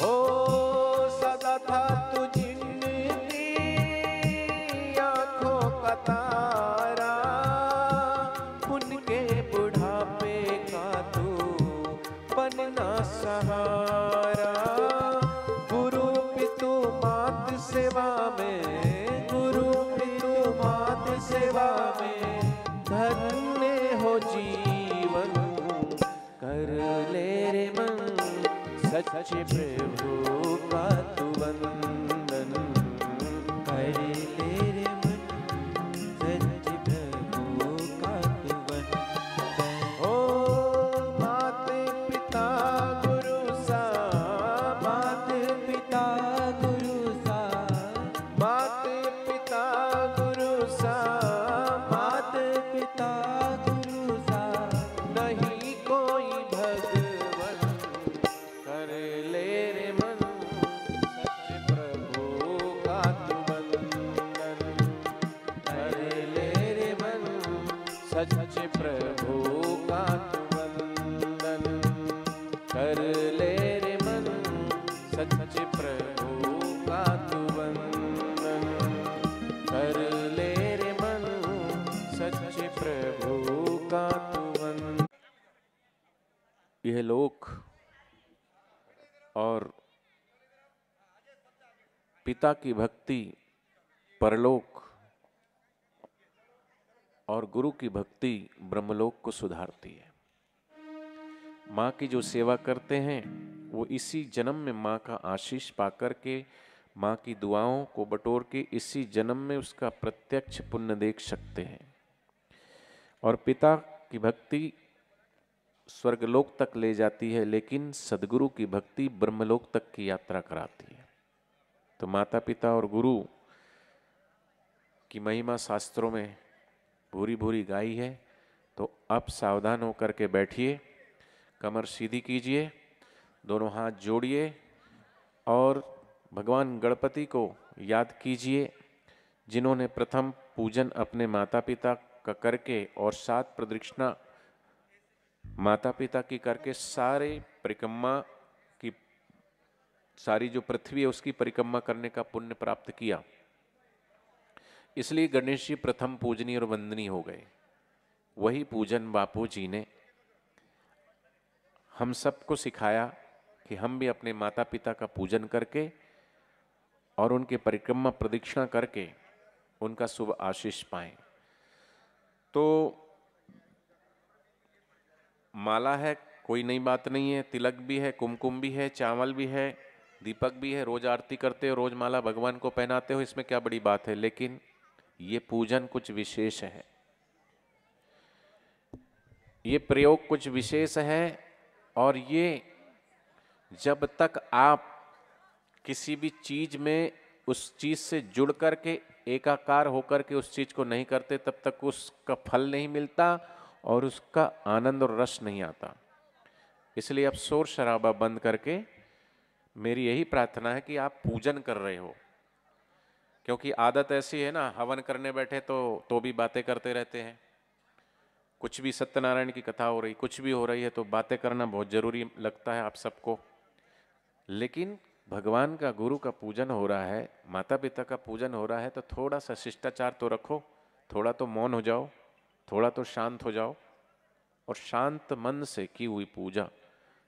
ओ सदा था तू जिनकी आंखों का तारा, उनके बुढ़ापे का तू बनना सहारा। गुरु पितु मात सेवा में, गुरु पितु मात सेवा में धन्य हो जीवन, कर ले रे मन सच्चे प्रभु का तू वंदन। कर ले रे मन सच्चे प्रभु का तू वंदन। ओ माते पिता गुरु सा, माते पिता गुरु सा, माते पिता गुरु सा, मात पिता गुरु सा नहीं कोई भगवन, कर ले रे मन सच्चे प्रभु का तू वंदन। कर ले रे मन सच्चे प्रभु का तू वंदन। कर ले रे मन सच्चे प्रभु का तू वंदन। कर ले रे मन सच्चे प्रभु का तू वंदन। यह लोक और पिता की भक्ति परलोक और गुरु की भक्ति ब्रह्मलोक को सुधारती है। माँ की जो सेवा करते हैं वो इसी जन्म में माँ का आशीष पाकर के, माँ की दुआओं को बटोर के इसी जन्म में उसका प्रत्यक्ष पुण्य देख सकते हैं। और पिता की भक्ति स्वर्गलोक तक ले जाती है, लेकिन सदगुरु की भक्ति ब्रह्मलोक तक की यात्रा कराती है। तो माता पिता और गुरु की महिमा शास्त्रों में भूरी भूरी गाई है। तो अब सावधान होकर के बैठिए, कमर सीधी कीजिए, दोनों हाथ जोड़िए और भगवान गणपति को याद कीजिए, जिन्होंने प्रथम पूजन अपने माता पिता का करके और 7 प्रदक्षिणा माता पिता की करके सारे परिक्रमा की, सारी जो पृथ्वी है उसकी परिक्रमा करने का पुण्य प्राप्त किया। इसलिए गणेश जी प्रथम पूजनीय और वंदनीय हो गए। वही पूजन बापू जी ने हम सबको सिखाया कि हम भी अपने माता पिता का पूजन करके और उनके परिक्रमा प्रदक्षिणा करके उनका शुभ आशीष पाएं। तो माला है, कोई नई बात नहीं है, तिलक भी है, कुमकुम भी है, चावल भी है, दीपक भी है, रोज आरती करते हो, रोज माला भगवान को पहनाते हो, इसमें क्या बड़ी बात है। लेकिन ये पूजन कुछ विशेष है, ये प्रयोग कुछ विशेष है। और ये जब तक आप किसी भी चीज में उस चीज से जुड़ करके एकाकार होकर के उस चीज को नहीं करते, तब तक उसका फल नहीं मिलता और उसका आनंद और रस नहीं आता। इसलिए अब शोर शराबा बंद करके मेरी यही प्रार्थना है कि आप पूजन कर रहे हो, क्योंकि आदत ऐसी है ना, हवन करने बैठे तो भी बातें करते रहते हैं। कुछ भी सत्यनारायण की कथा हो रही, कुछ भी हो रही है तो बातें करना बहुत जरूरी लगता है आप सबको। लेकिन भगवान का, गुरु का पूजन हो रहा है, माता पिता का पूजन हो रहा है, तो थोड़ा सा शिष्टाचार तो रखो, थोड़ा तो मौन हो जाओ, थोड़ा तो शांत हो जाओ। और शांत मन से की हुई पूजा,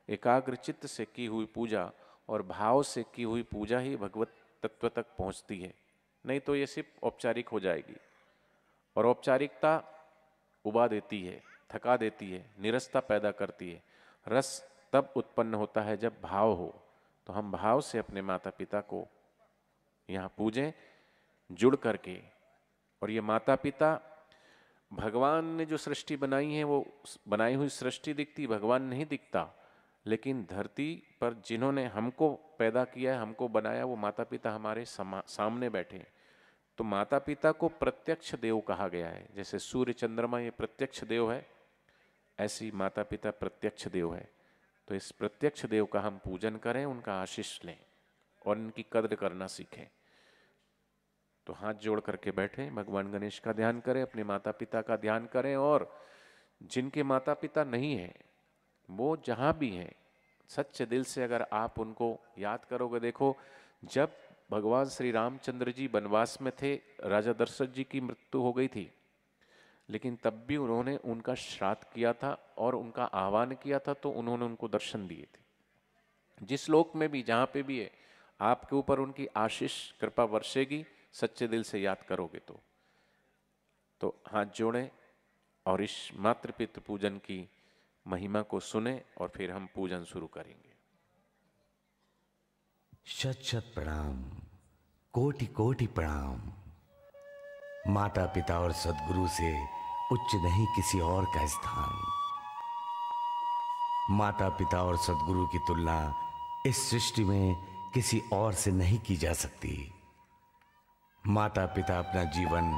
एकाग्र चित्त से की हुई पूजा और भाव से की हुई पूजा ही भगवत तत्व तक पहुंचती है। नहीं तो ये सिर्फ औपचारिक हो जाएगी, और औपचारिकता उबा देती है, थका देती है, निरसता पैदा करती है। रस तब उत्पन्न होता है जब भाव हो। तो हम भाव से अपने माता पिता को यहाँ पूजें, जुड़ करके। और ये माता पिता, भगवान ने जो सृष्टि बनाई है वो बनाई हुई सृष्टि दिखती, भगवान नहीं दिखता। लेकिन धरती पर जिन्होंने हमको पैदा किया है, हमको बनाया, वो माता पिता हमारे सामने बैठे हैं। तो माता पिता को प्रत्यक्ष देव कहा गया है। जैसे सूर्य चंद्रमा ये प्रत्यक्ष देव है, ऐसी माता पिता प्रत्यक्ष देव है। तो इस प्रत्यक्ष देव का हम पूजन करें, उनका आशीष लें और इनकी कद्र करना सीखें। तो हाथ जोड़ करके बैठें, भगवान गणेश का ध्यान करें, अपने माता पिता का ध्यान करें। और जिनके माता पिता नहीं हैं, वो जहाँ भी हैं, सच्चे दिल से अगर आप उनको याद करोगे। देखो, जब भगवान श्री रामचंद्र जी वनवास में थे, राजा दशरथ जी की मृत्यु हो गई थी, लेकिन तब भी उन्होंने उनका श्राद्ध किया था और उनका आह्वान किया था, तो उन्होंने उनको दर्शन दिए थे। जिस लोक में भी, जहाँ पे भी है, आपके ऊपर उनकी आशीष कृपा वर्षेगी, सच्चे दिल से याद करोगे तो हाथ जोड़ें और इस मातृपितृ पूजन की महिमा को सुने और फिर हम पूजन शुरू करेंगे। शत शत प्रणाम, कोटि कोटि प्रणाम। माता पिता और सद्गुरु से उच्च नहीं किसी और का स्थान। माता पिता और सद्गुरु की तुलना इस सृष्टि में किसी और से नहीं की जा सकती। माता पिता अपना जीवन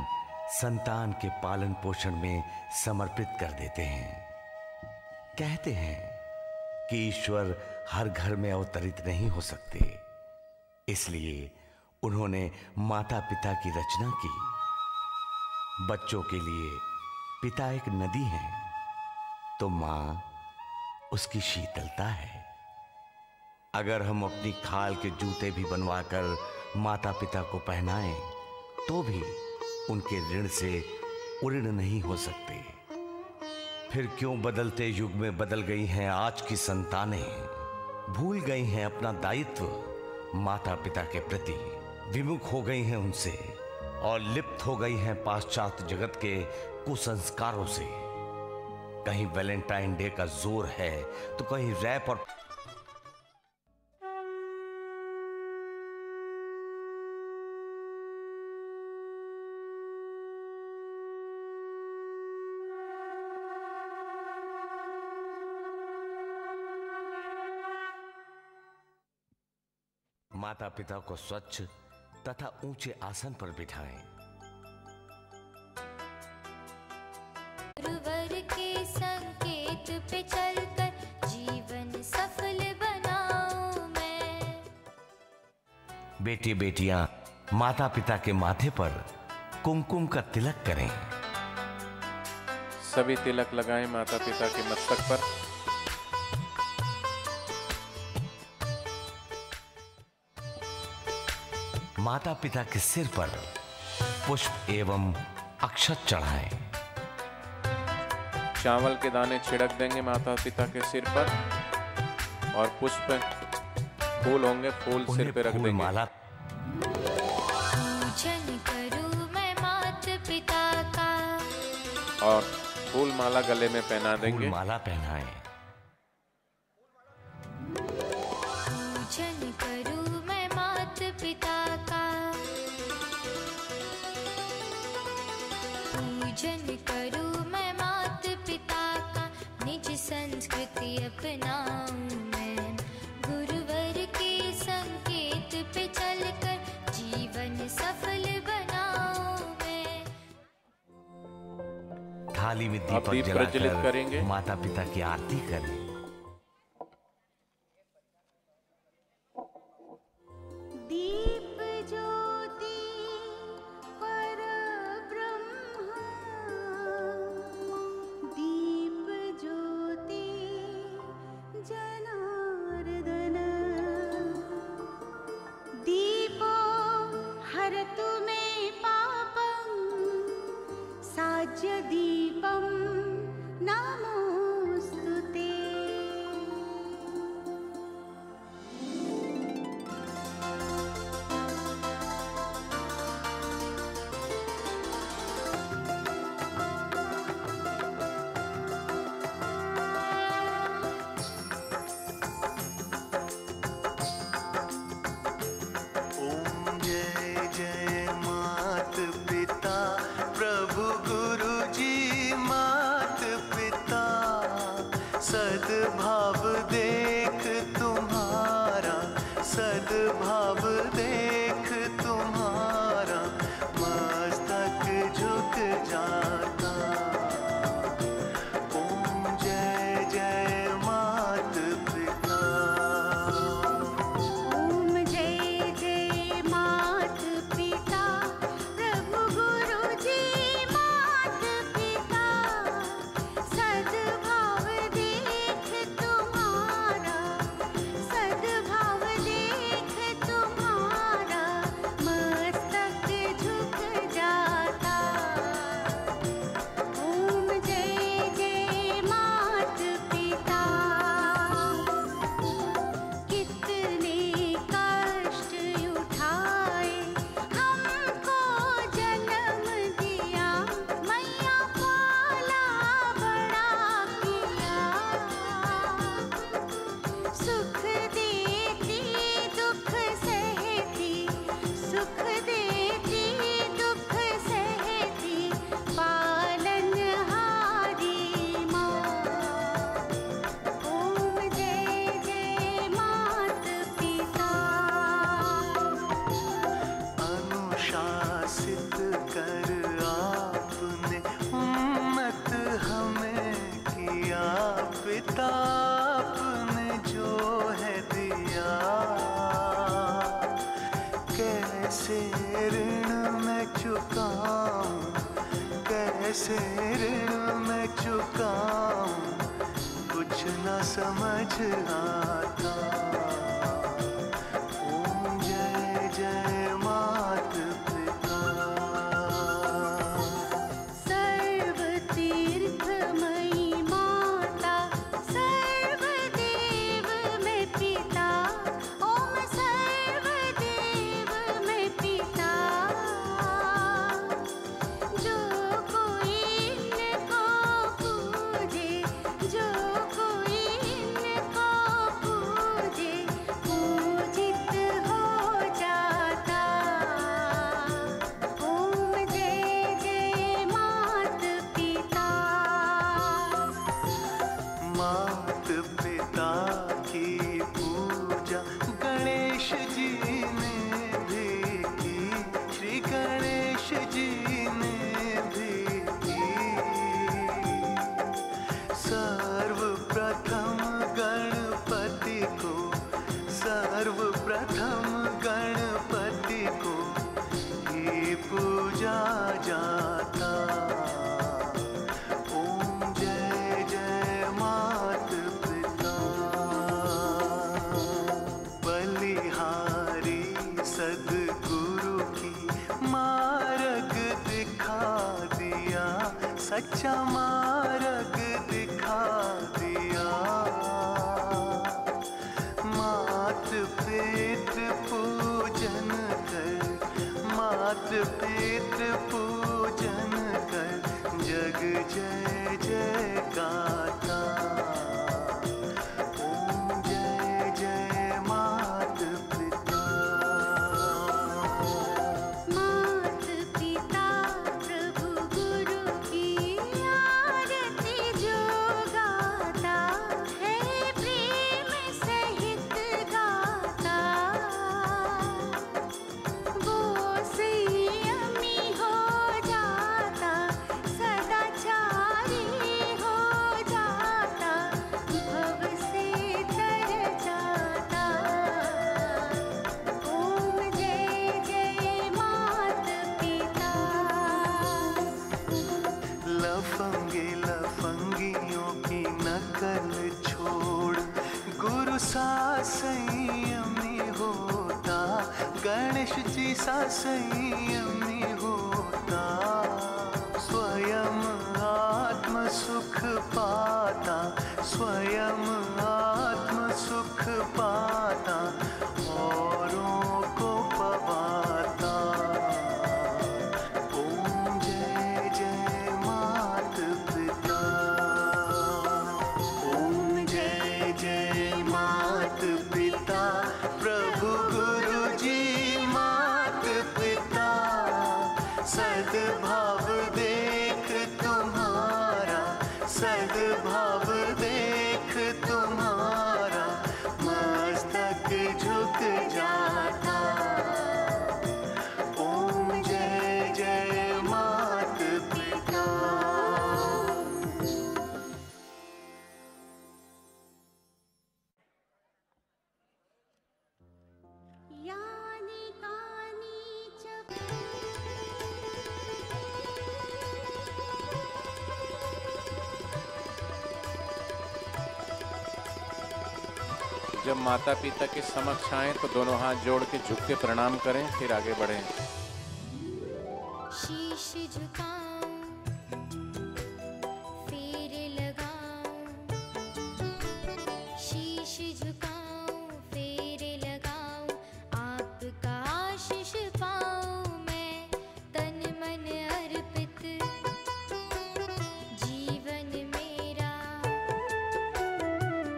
संतान के पालन पोषण में समर्पित कर देते हैं। कहते हैं कि ईश्वर हर घर में अवतरित नहीं हो सकते, इसलिए उन्होंने माता पिता की रचना की। बच्चों के लिए पिता एक नदी है तो मां उसकी शीतलता है। अगर हम अपनी खाल के जूते भी बनवाकर माता पिता को पहनाएं तो भी उनके ऋण से उऋण नहीं हो सकते। फिर क्यों बदलते युग में बदल गई हैं आज की संतानें, भूल गई हैं अपना दायित्व माता पिता के प्रति, विमुख हो गई हैं उनसे और लिप्त हो गई हैं पाश्चात्य जगत के कुसंस्कारों से। कहीं वैलेंटाइन डे का जोर है तो कहीं रैप और माता पिता को स्वच्छ तथा ऊंचे आसन पर बिठाएं। गुरुवर के संकेत पे चलकर जीवन सफल बनाऊं मैं। बेटी बेटियां माता पिता के माथे पर कुमकुम का तिलक करें। सभी तिलक लगाएं माता पिता के मस्तक पर। माता पिता के सिर पर पुष्प एवं अक्षत चढ़ाएं। चावल के दाने छिड़क देंगे माता पिता के सिर पर और पुष्प फूल होंगे, फूल सिर पे रख देंगे। माला पूजन करूं मैं माता पिता का और फूल माला गले में पहना देंगे। माला पहनाएं। पूजन करूं मैं माता पिता का, पूजन करूं मैं माता पिता का, निज संस्कृति अपनाऊं मैं। गुरुवर के संकेत पे चलकर जीवन सफल बनाऊं मैं। थाली में अब दीपक दीप प्रज्वलित जलाकर करेंगे। माता पिता की आरती करें। दीप ज्योति जनार्दन दीपो हरतु मे पापं साज्य दीपं नमोस्तुते। सद्भाव देख तुम्हारा, सद्भाव देख तुम्हारा मस्तक झुक जाता। ओम जय जय मात पिता। ओम जय जय मात पिता प्रभु गुरु जी मात पिता। सद्भाव देख तुम्हारा, सद्भाव देख तुम्हारा मस्तक झुक जाता। ओम जय जय मात पिता। कितने कष्ट उठाए हमको जन्म दिया, मैया पाला बड़ा किया। सुख देती दुख सहती, सुख देती दुख सहती पालनहारी माँ। ओम जय जय मात पिता। अनुशासित कर आपने उम्मत हमें किया, पिता आपने जो है दिया। कैसे ऋण मैं चुकाऊं, कैसे ऋण मैं चुकाऊं, कुछ न समझ आता। ओम जय जय मात पिता। सर्व तीर्थमयी माता, सर्वदेव में पिता। ओम सर्वदेव में पिता। जो कोई इनको पूजे, जो कोई इनको पूजे, पूजित हो जाता। ओम जय जय मात पिता। मात पिता की पूजा गणेश जी ने भी की, श्री गणेश जी ने भी की। सर्वप्रथम गणपति को, सर्वप्रथम गणपति को ही पूजा जाता। ओम जय जय मात पिता। बलिहारी सद्गुरु की मार्ग दिखा दिया, सच्चा मार्ग दिखा दिया। मात पितृ पूजन कर, मात पितृ पूजन कर, जग जय जय गाता। ओम जय जय मात पिता। मात पिता प्रभु गुरु की सा संयमी होता, गणेश जी सा संयमी होता, स्वयं आत्म सुख पाता, स्वयं आत्म सुख पाता, औरों को पवाता। ओम जय जय मात पिता, ओम जय जय मात पिता, प्रभु गुरु जी मात पिता, सद्भाव देख तुम्हारा, सद्भाव देख तुम्हारा, मस्तक झुक जाता। ओम जय जय मात पिता। यानि कानि च जब माता पिता के समक्ष आए तो दोनों हाथ जोड़ के झुक के प्रणाम करें, फिर आगे बढ़ें। शीश झुकाऊं, फेर लगाऊं, शीश झुकाऊं, फेर लगाऊं, आपका आशीष पाऊं मैं, तन मन अर्पित जीवन मेरा,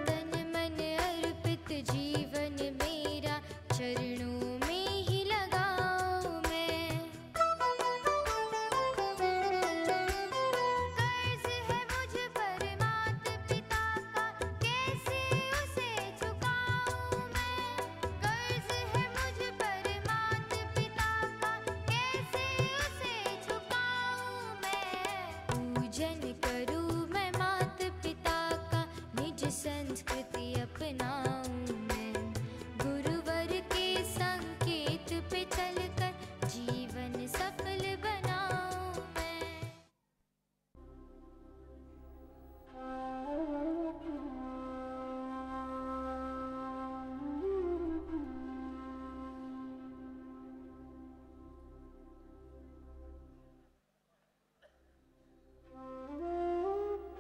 तन मन अर्पित जीवन मेरा, चरणों में ही लगाऊं मैं। कर्ज है मुझ पर माता पिता का, कैसे उसे चुकाऊं मैं। कर्ज है मुझ पर माता पिता का, कैसे उसे चुकाऊं मैं। पूजन करूं मैं माता पिता का, निज संस्कृति अपनाऊं मैं। गुरुवर के संकेत पे चलकर जीवन सफल बनाऊं मैं।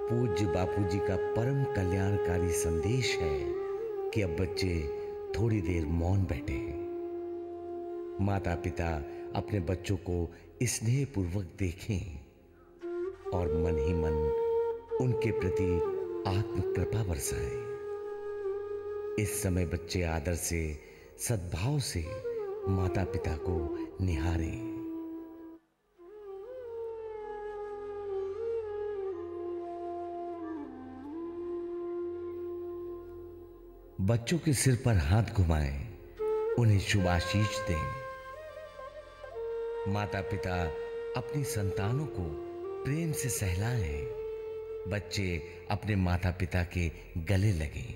पूज्य बापूजी का परम कल्याणकारी संदेश है कि अब बच्चे थोड़ी देर मौन बैठे। माता पिता अपने बच्चों को स्नेहपूर्वक देखें और मन ही मन उनके प्रति आत्म कृपा बरसाएं। इस समय बच्चे आदर से, सद्भाव से माता पिता को निहारें। बच्चों के सिर पर हाथ घुमाएं, उन्हें शुभ आशीष दें। माता पिता अपनी संतानों को प्रेम से सहलाएं। बच्चे अपने माता पिता के गले लगें।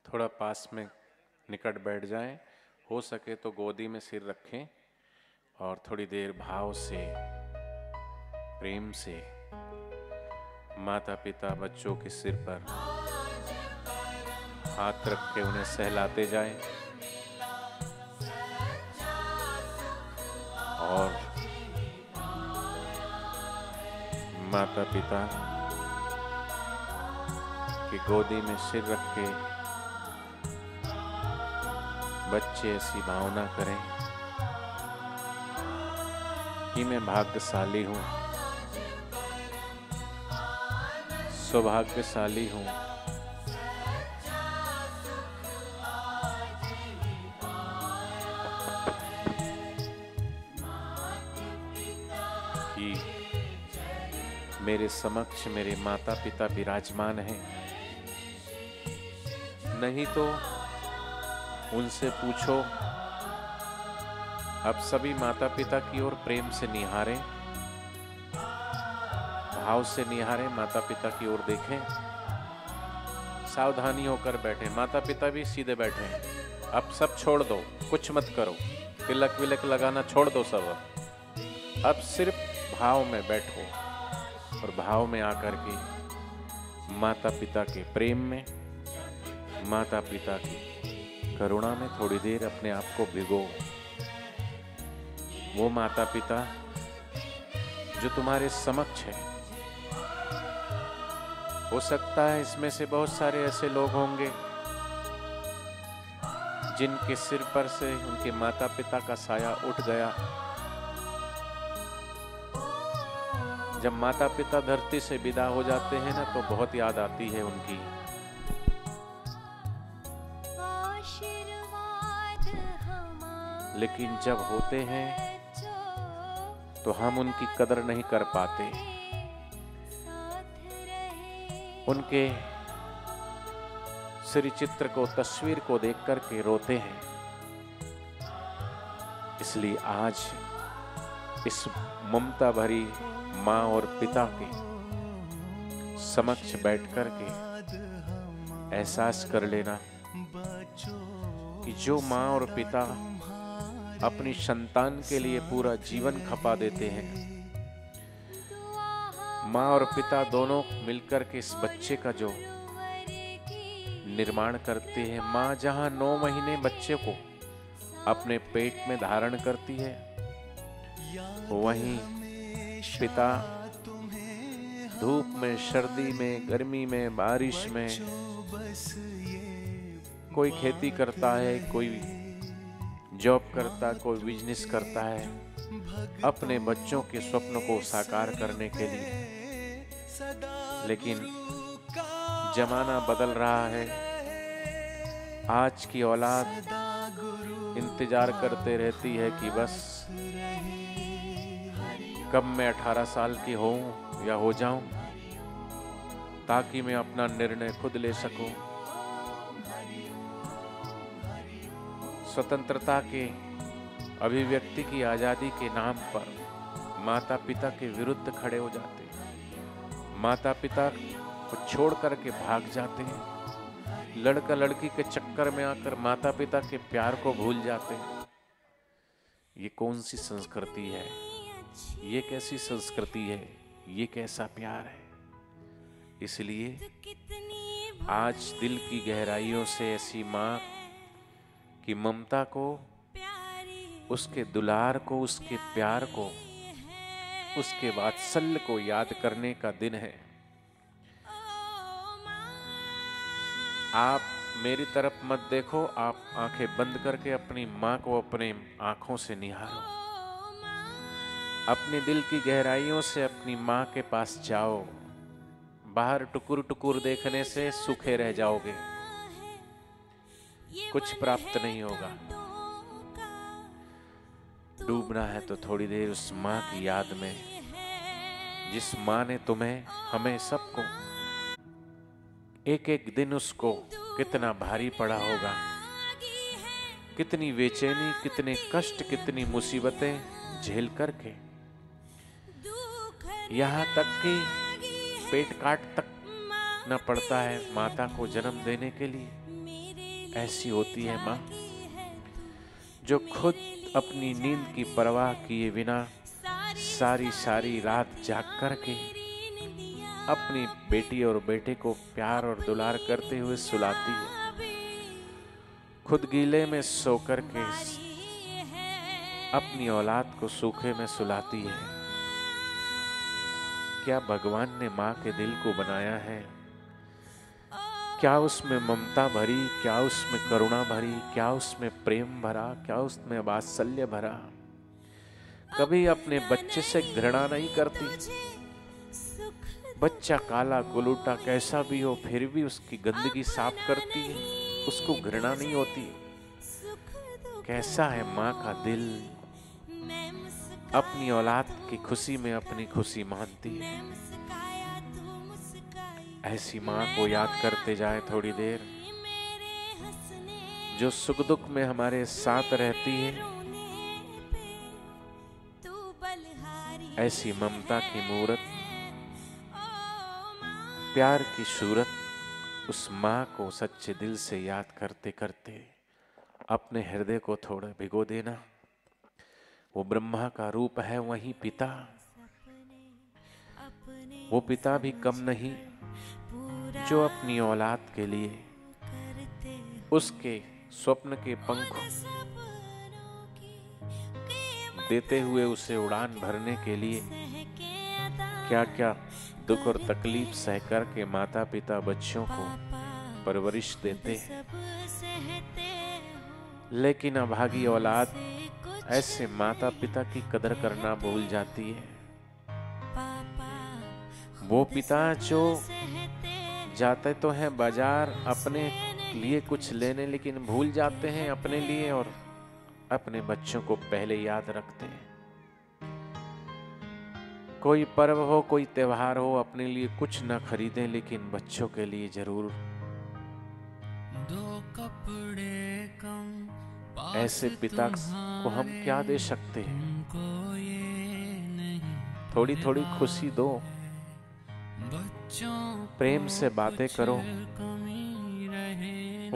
थोड़ा पास में निकट बैठ जाएं, हो सके तो गोदी में सिर रखें और थोड़ी देर भाव से, प्रेम से माता पिता बच्चों के सिर पर हाथ रख के उन्हें सहलाते जाएं और माता पिता की गोदी में सिर रख के बच्चे ऐसी भावना करें कि मैं भाग्यशाली हूं, सौभाग्यशाली हूं कि मेरे समक्ष मेरे माता पिता विराजमान हैं। नहीं तो उनसे पूछो। अब सभी माता पिता की ओर प्रेम से निहारें, भाव से निहारें, माता पिता की ओर देखें, सावधानी होकर बैठे, माता पिता भी सीधे बैठे हैं। अब सब छोड़ दो, कुछ मत करो, तिलक विलक लगाना छोड़ दो सब। अब सिर्फ भाव में बैठो और भाव में आकर के माता पिता के प्रेम में, माता पिता की करुणा में थोड़ी देर अपने आप को भिगो। वो माता पिता जो तुम्हारे समक्ष है, हो सकता है इसमें से बहुत सारे ऐसे लोग होंगे जिनके सिर पर से उनके माता पिता का साया उठ गया। जब माता पिता धरती से विदा हो जाते हैं ना, तो बहुत याद आती है उनकी। लेकिन जब होते हैं तो हम उनकी कदर नहीं कर पाते, उनके श्री चित्र को, तस्वीर को देख कर के रोते हैं। इसलिए आज इस ममता भरी माँ और पिता के समक्ष बैठ कर के एहसास कर लेना कि जो माँ और पिता अपनी संतान के लिए पूरा जीवन खपा देते हैं, माँ और पिता दोनों मिलकर के इस बच्चे का जो निर्माण करते हैं, माँ जहां 9 महीने बच्चे को अपने पेट में धारण करती है, वहीं पिता धूप में, सर्दी में, गर्मी में, बारिश में, कोई खेती करता है, कोई जॉब करता है, कोई बिजनेस करता है, अपने बच्चों के स्वप्न को साकार करने के लिए। लेकिन जमाना बदल रहा है, आज की औलाद इंतजार करते रहती है कि बस कब मैं 18 साल की होऊं या हो जाऊं, ताकि मैं अपना निर्णय खुद ले सकूं। स्वतंत्रता के, अभिव्यक्ति की आजादी के नाम पर माता पिता के विरुद्ध खड़े हो जाते हैं, माता पिता को छोड़ करके भाग जाते हैं, लड़का लड़की के चक्कर में आकर माता पिता के प्यार को भूल जाते हैं। ये कौन सी संस्कृति है? ये कैसी संस्कृति है? ये कैसा प्यार है? इसलिए आज दिल की गहराइयों से ऐसी माँ की ममता को, उसके दुलार को, उसके प्यार को, उसके वात्सल्य को याद करने का दिन है। आप मेरी तरफ मत देखो, आप आंखें बंद करके अपनी माँ को अपने आंखों से निहारो। अपने दिल की गहराइयों से अपनी माँ के पास जाओ। बाहर टुकुर टुकुर देखने से सूखे रह जाओगे, कुछ प्राप्त नहीं होगा। डूबना है तो थोड़ी देर उस माँ की याद में, जिस माँ ने तुम्हें, हमें सबको एक एक दिन उसको कितना भारी पड़ा होगा, कितनी बेचैनी, कितने कष्ट, कितनी मुसीबतें झेल करके यहाँ तक कि पेट काट तक न पड़ता है माता को जन्म देने के लिए। ऐसी होती है माँ जो खुद अपनी नींद की परवाह किए बिना सारी सारी रात जाग करके अपनी बेटी और बेटे को प्यार और दुलार करते हुए सुलाती है, खुद गीले में सो करके अपनी औलाद को सूखे में सुलाती है। क्या भगवान ने माँ के दिल को बनाया है? क्या उसमें ममता भरी, क्या उसमें करुणा भरी, क्या उसमें प्रेम भरा, क्या उसमें वात्सल्य भरा? कभी अपने बच्चे से घृणा नहीं करती। बच्चा काला गुलूटा कैसा भी हो, फिर भी उसकी गंदगी साफ करती है, उसको घृणा नहीं होती। कैसा है माँ का दिल, अपनी औलाद की खुशी में अपनी खुशी मानती है। ऐसी माँ को याद करते जाए थोड़ी देर, जो सुख दुख में हमारे साथ रहती है। ऐसी ममता की मूरत, प्यार की सूरत, उस माँ को सच्चे दिल से याद करते करते अपने हृदय को थोड़ा भिगो देना। वो ब्रह्मा का रूप है, वही पिता, वो पिता भी कम नहीं जो अपनी औलाद के लिए उसके स्वप्न के पंख देते हुए उसे उड़ान भरने के लिए क्या क्या दुख और तकलीफ सह कर के माता पिता बच्चों को परवरिश देते हैं। लेकिन अभागी औलाद ऐसे माता पिता की कदर करना भूल जाती है। वो पिता जो जाते तो हैं बाजार अपने लिए कुछ लेने, लेकिन भूल जाते हैं अपने लिए और अपने बच्चों को पहले याद रखते हैं। कोई पर्व हो, कोई त्योहार हो, अपने लिए कुछ न खरीदें लेकिन बच्चों के लिए जरूर। ऐसे पिता को हम क्या दे सकते हैं? थोड़ी थोड़ी खुशी दो, प्रेम से बातें करो,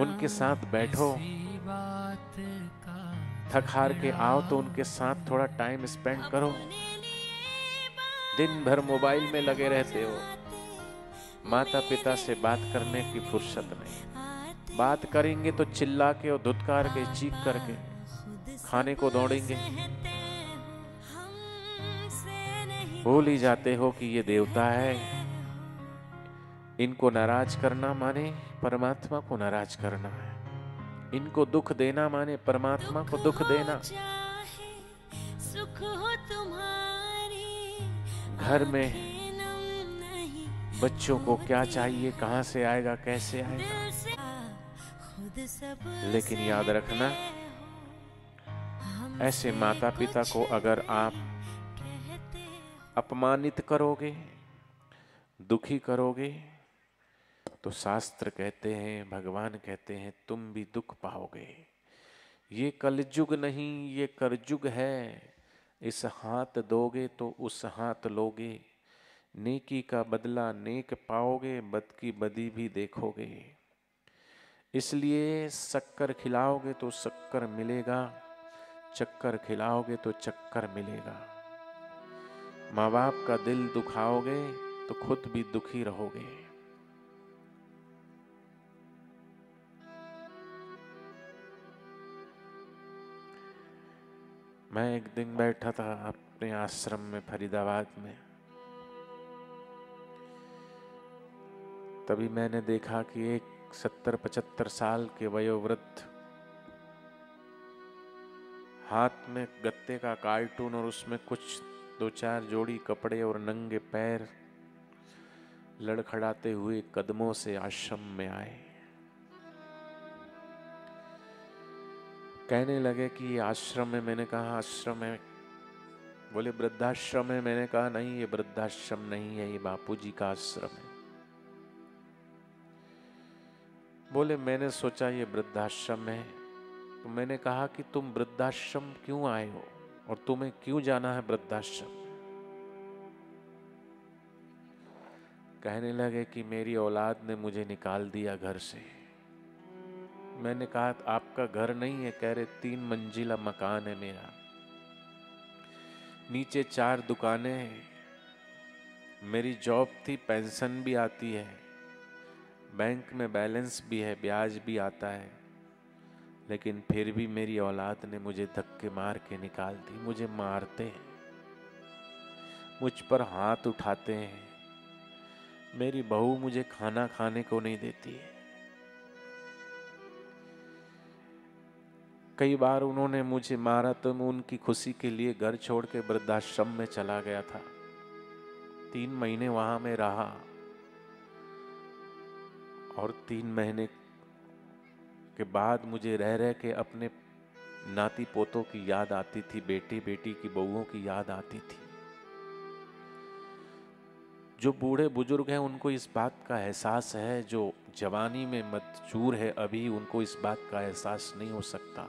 उनके साथ बैठो, थक हार के आओ तो उनके साथ थोड़ा टाइम स्पेंड करो। दिन भर मोबाइल में लगे रहते हो, माता पिता से बात करने की फुर्सत नहीं। बात करेंगे तो चिल्ला के और धुतकार के चीख करके खाने को दौड़ेंगे। भूल ही जाते हो कि ये देवता है। इनको नाराज करना माने परमात्मा को नाराज करना है। इनको दुख देना माने परमात्मा को दुख देना। घर में बच्चों को क्या चाहिए, कहां से आएगा, कैसे आएगा, लेकिन याद रखना, ऐसे माता पिता को अगर आप अपमानित करोगे, दुखी करोगे, तो शास्त्र कहते हैं, भगवान कहते हैं, तुम भी दुख पाओगे। ये कलयुग नहीं, ये करजुग है। इस हाथ दोगे तो उस हाथ लोगे। नेकी का बदला नेक पाओगे, बद की बदी भी देखोगे। इसलिए शक्कर खिलाओगे तो शक्कर मिलेगा, चक्कर खिलाओगे तो चक्कर मिलेगा। माँ बाप का दिल दुखाओगे तो खुद भी दुखी रहोगे। मैं एक दिन बैठा था अपने आश्रम में फरीदाबाद में, तभी मैंने देखा कि एक 70-75 साल के वयोवृद्ध हाथ में गत्ते का कार्टून और उसमें कुछ 2-4 जोड़ी कपड़े और नंगे पैर लड़खड़ाते हुए कदमों से आश्रम में आए। कहने लगे कि ये आश्रम है। मैंने कहा आश्रम है? बोले वृद्धाश्रम है। मैंने कहा नहीं, ये वृद्धाश्रम नहीं है, ये बापूजी का आश्रम है। बोले मैंने सोचा ये वृद्धाश्रम है। तो मैंने कहा कि तुम वृद्धाश्रम क्यों आए हो और तुम्हें क्यों जाना है वृद्धाश्रम? कहने लगे कि मेरी औलाद ने मुझे निकाल दिया घर से। मैंने कहा आपका घर नहीं है? कह रहे 3 मंजिला मकान है मेरा, नीचे 4 दुकानें हैं, मेरी जॉब थी, पेंशन भी आती है, बैंक में बैलेंस भी है, ब्याज भी आता है, लेकिन फिर भी मेरी औलाद ने मुझे धक्के मार के निकाल दी। मुझे मारते हैं, मुझ पर हाथ उठाते हैं, मेरी बहू मुझे खाना खाने को नहीं देती है। कई बार उन्होंने मुझे मारा तो मैं उनकी खुशी के लिए घर छोड़ के वृद्धाश्रम में चला गया था। 3 महीने वहां में रहा और 3 महीने के बाद मुझे रह रह के अपने नाती पोतों की याद आती थी, बेटी बेटी की बहुओं की याद आती थी। जो बूढ़े बुजुर्ग हैं उनको इस बात का एहसास है, जो जवानी में मजबूर है अभी, उनको इस बात का एहसास नहीं हो सकता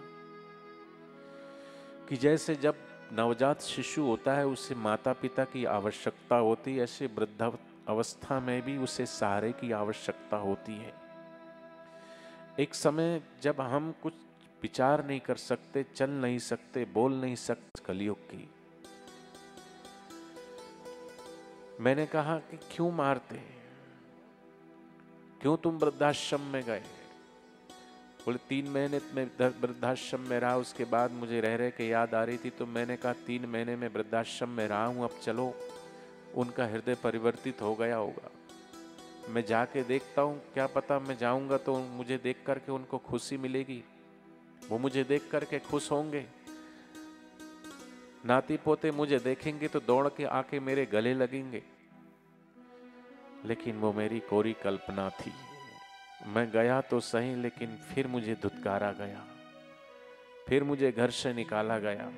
कि जैसे जब नवजात शिशु होता है उसे माता पिता की आवश्यकता होती है, ऐसे वृद्धावस्था में भी उसे सहारे की आवश्यकता होती है। एक समय जब हम कुछ विचार नहीं कर सकते, चल नहीं सकते, बोल नहीं सकते, कलयुग की। मैंने कहा कि क्यों मारते, क्यों तुम वृद्धाश्रम में गए? बोले 3 महीने में वृद्धाश्रम में रहा, उसके बाद मुझे रह रह के याद आ रही थी, तो मैंने कहा 3 महीने में वृद्धाश्रम में रहा हूं, अब चलो, उनका हृदय परिवर्तित हो गया होगा, मैं जाके देखता हूं, क्या पता मैं जाऊंगा तो मुझे देख करके उनको खुशी मिलेगी, वो मुझे देख करके खुश होंगे, नाती पोते मुझे देखेंगे तो दौड़ के आके मेरे गले लगेंगे। लेकिन वो मेरी कोरी कल्पना थी। मैं गया तो सही, लेकिन फिर मुझे धुतकारा गया, फिर मुझे घर से निकाला गया।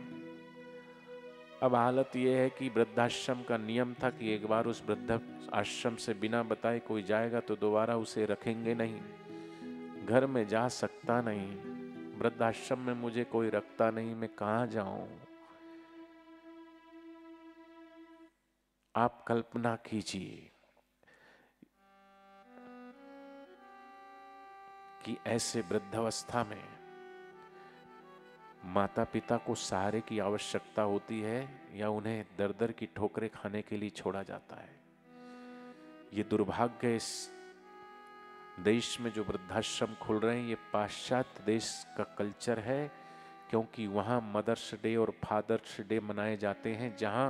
अब हालत यह है कि वृद्धाश्रम का नियम था कि एक बार उस वृद्ध आश्रम से बिना बताए कोई जाएगा तो दोबारा उसे रखेंगे नहीं, घर में जा सकता नहीं, वृद्धाश्रम में मुझे कोई रखता नहीं, मैं कहां जाऊं? आप कल्पना कीजिए कि ऐसे वृद्धावस्था में माता पिता को सहारे की आवश्यकता होती है या उन्हें दर दर की ठोकरें खाने के लिए छोड़ा जाता है। ये दुर्भाग्य इस देश में जो वृद्धाश्रम खुल रहे हैं, ये पाश्चात्य देश का कल्चर है, क्योंकि वहाँ मदर्स डे और फादर्स डे मनाए जाते हैं, जहाँ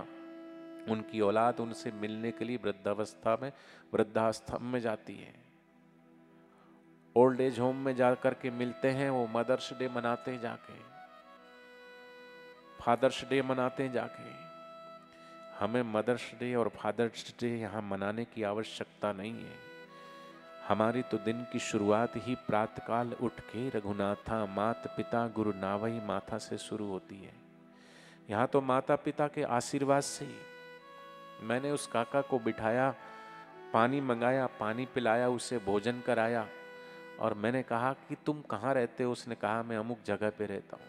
उनकी औलाद उनसे मिलने के लिए वृद्धावस्था में वृद्धाश्रम में जाती है, ओल्ड एज होम में जाकर के मिलते हैं, वो मदर्स डे मनाते हैं जाके, फादर्स डे मनाते हैं जाके। हमें मदर्स डे और फादर्स डे यहाँ मनाने की आवश्यकता नहीं है। हमारी तो दिन की शुरुआत ही प्रातःकाल उठ के रघुनाथा मात पिता गुरु नावई माथा से शुरू होती है। यहाँ तो माता पिता के आशीर्वाद से ही। मैंने उस काका को बिठाया, पानी मंगाया, पानी पिलाया, उसे भोजन कराया और मैंने कहा कि तुम कहाँ रहते हो? उसने कहा मैं अमुक जगह पे रहता हूँ।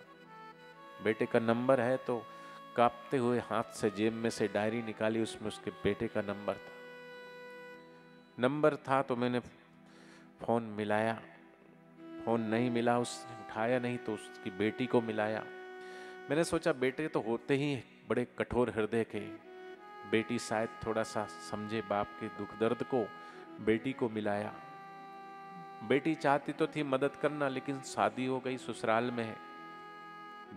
बेटे का नंबर है? तो कांपते हुए हाथ से जेब में से डायरी निकाली, उसमें उसके बेटे का नंबर था तो मैंने फोन मिलाया, फोन नहीं मिला, उसने उठाया नहीं तो उसकी बेटी को मिलाया। मैंने सोचा बेटे तो होते ही बड़े कठोर हृदय के, बेटी शायद थोड़ा सा समझे बाप के दुख दर्द को, बेटी को मिलाया। बेटी चाहती तो थी मदद करना, लेकिन शादी हो गई, ससुराल में है।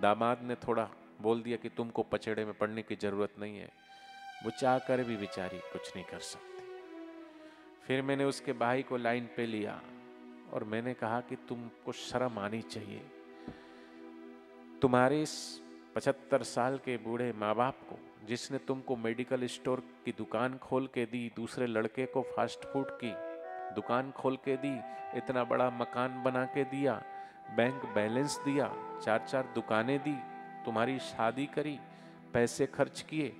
दामाद ने थोड़ा बोल दिया कि तुमको पचड़े में पड़ने की जरूरत नहीं है। वो चाह कर भी बेचारी कुछ नहीं कर सकती। फिर मैंने उसके भाई को लाइन पे लिया और मैंने कहा कि तुमको शर्म आनी चाहिए। तुम्हारे इस 75 साल के बूढ़े माँ बाप को, जिसने तुमको मेडिकल स्टोर की दुकान खोल के दी, दूसरे लड़के को फास्ट फूड की दुकान खोल के दी, इतना बड़ा मकान बना के दिया, बैंक बैलेंस दिया, 4-4 दुकानें दी, तुम्हारी शादी करी, पैसे खर्च किए,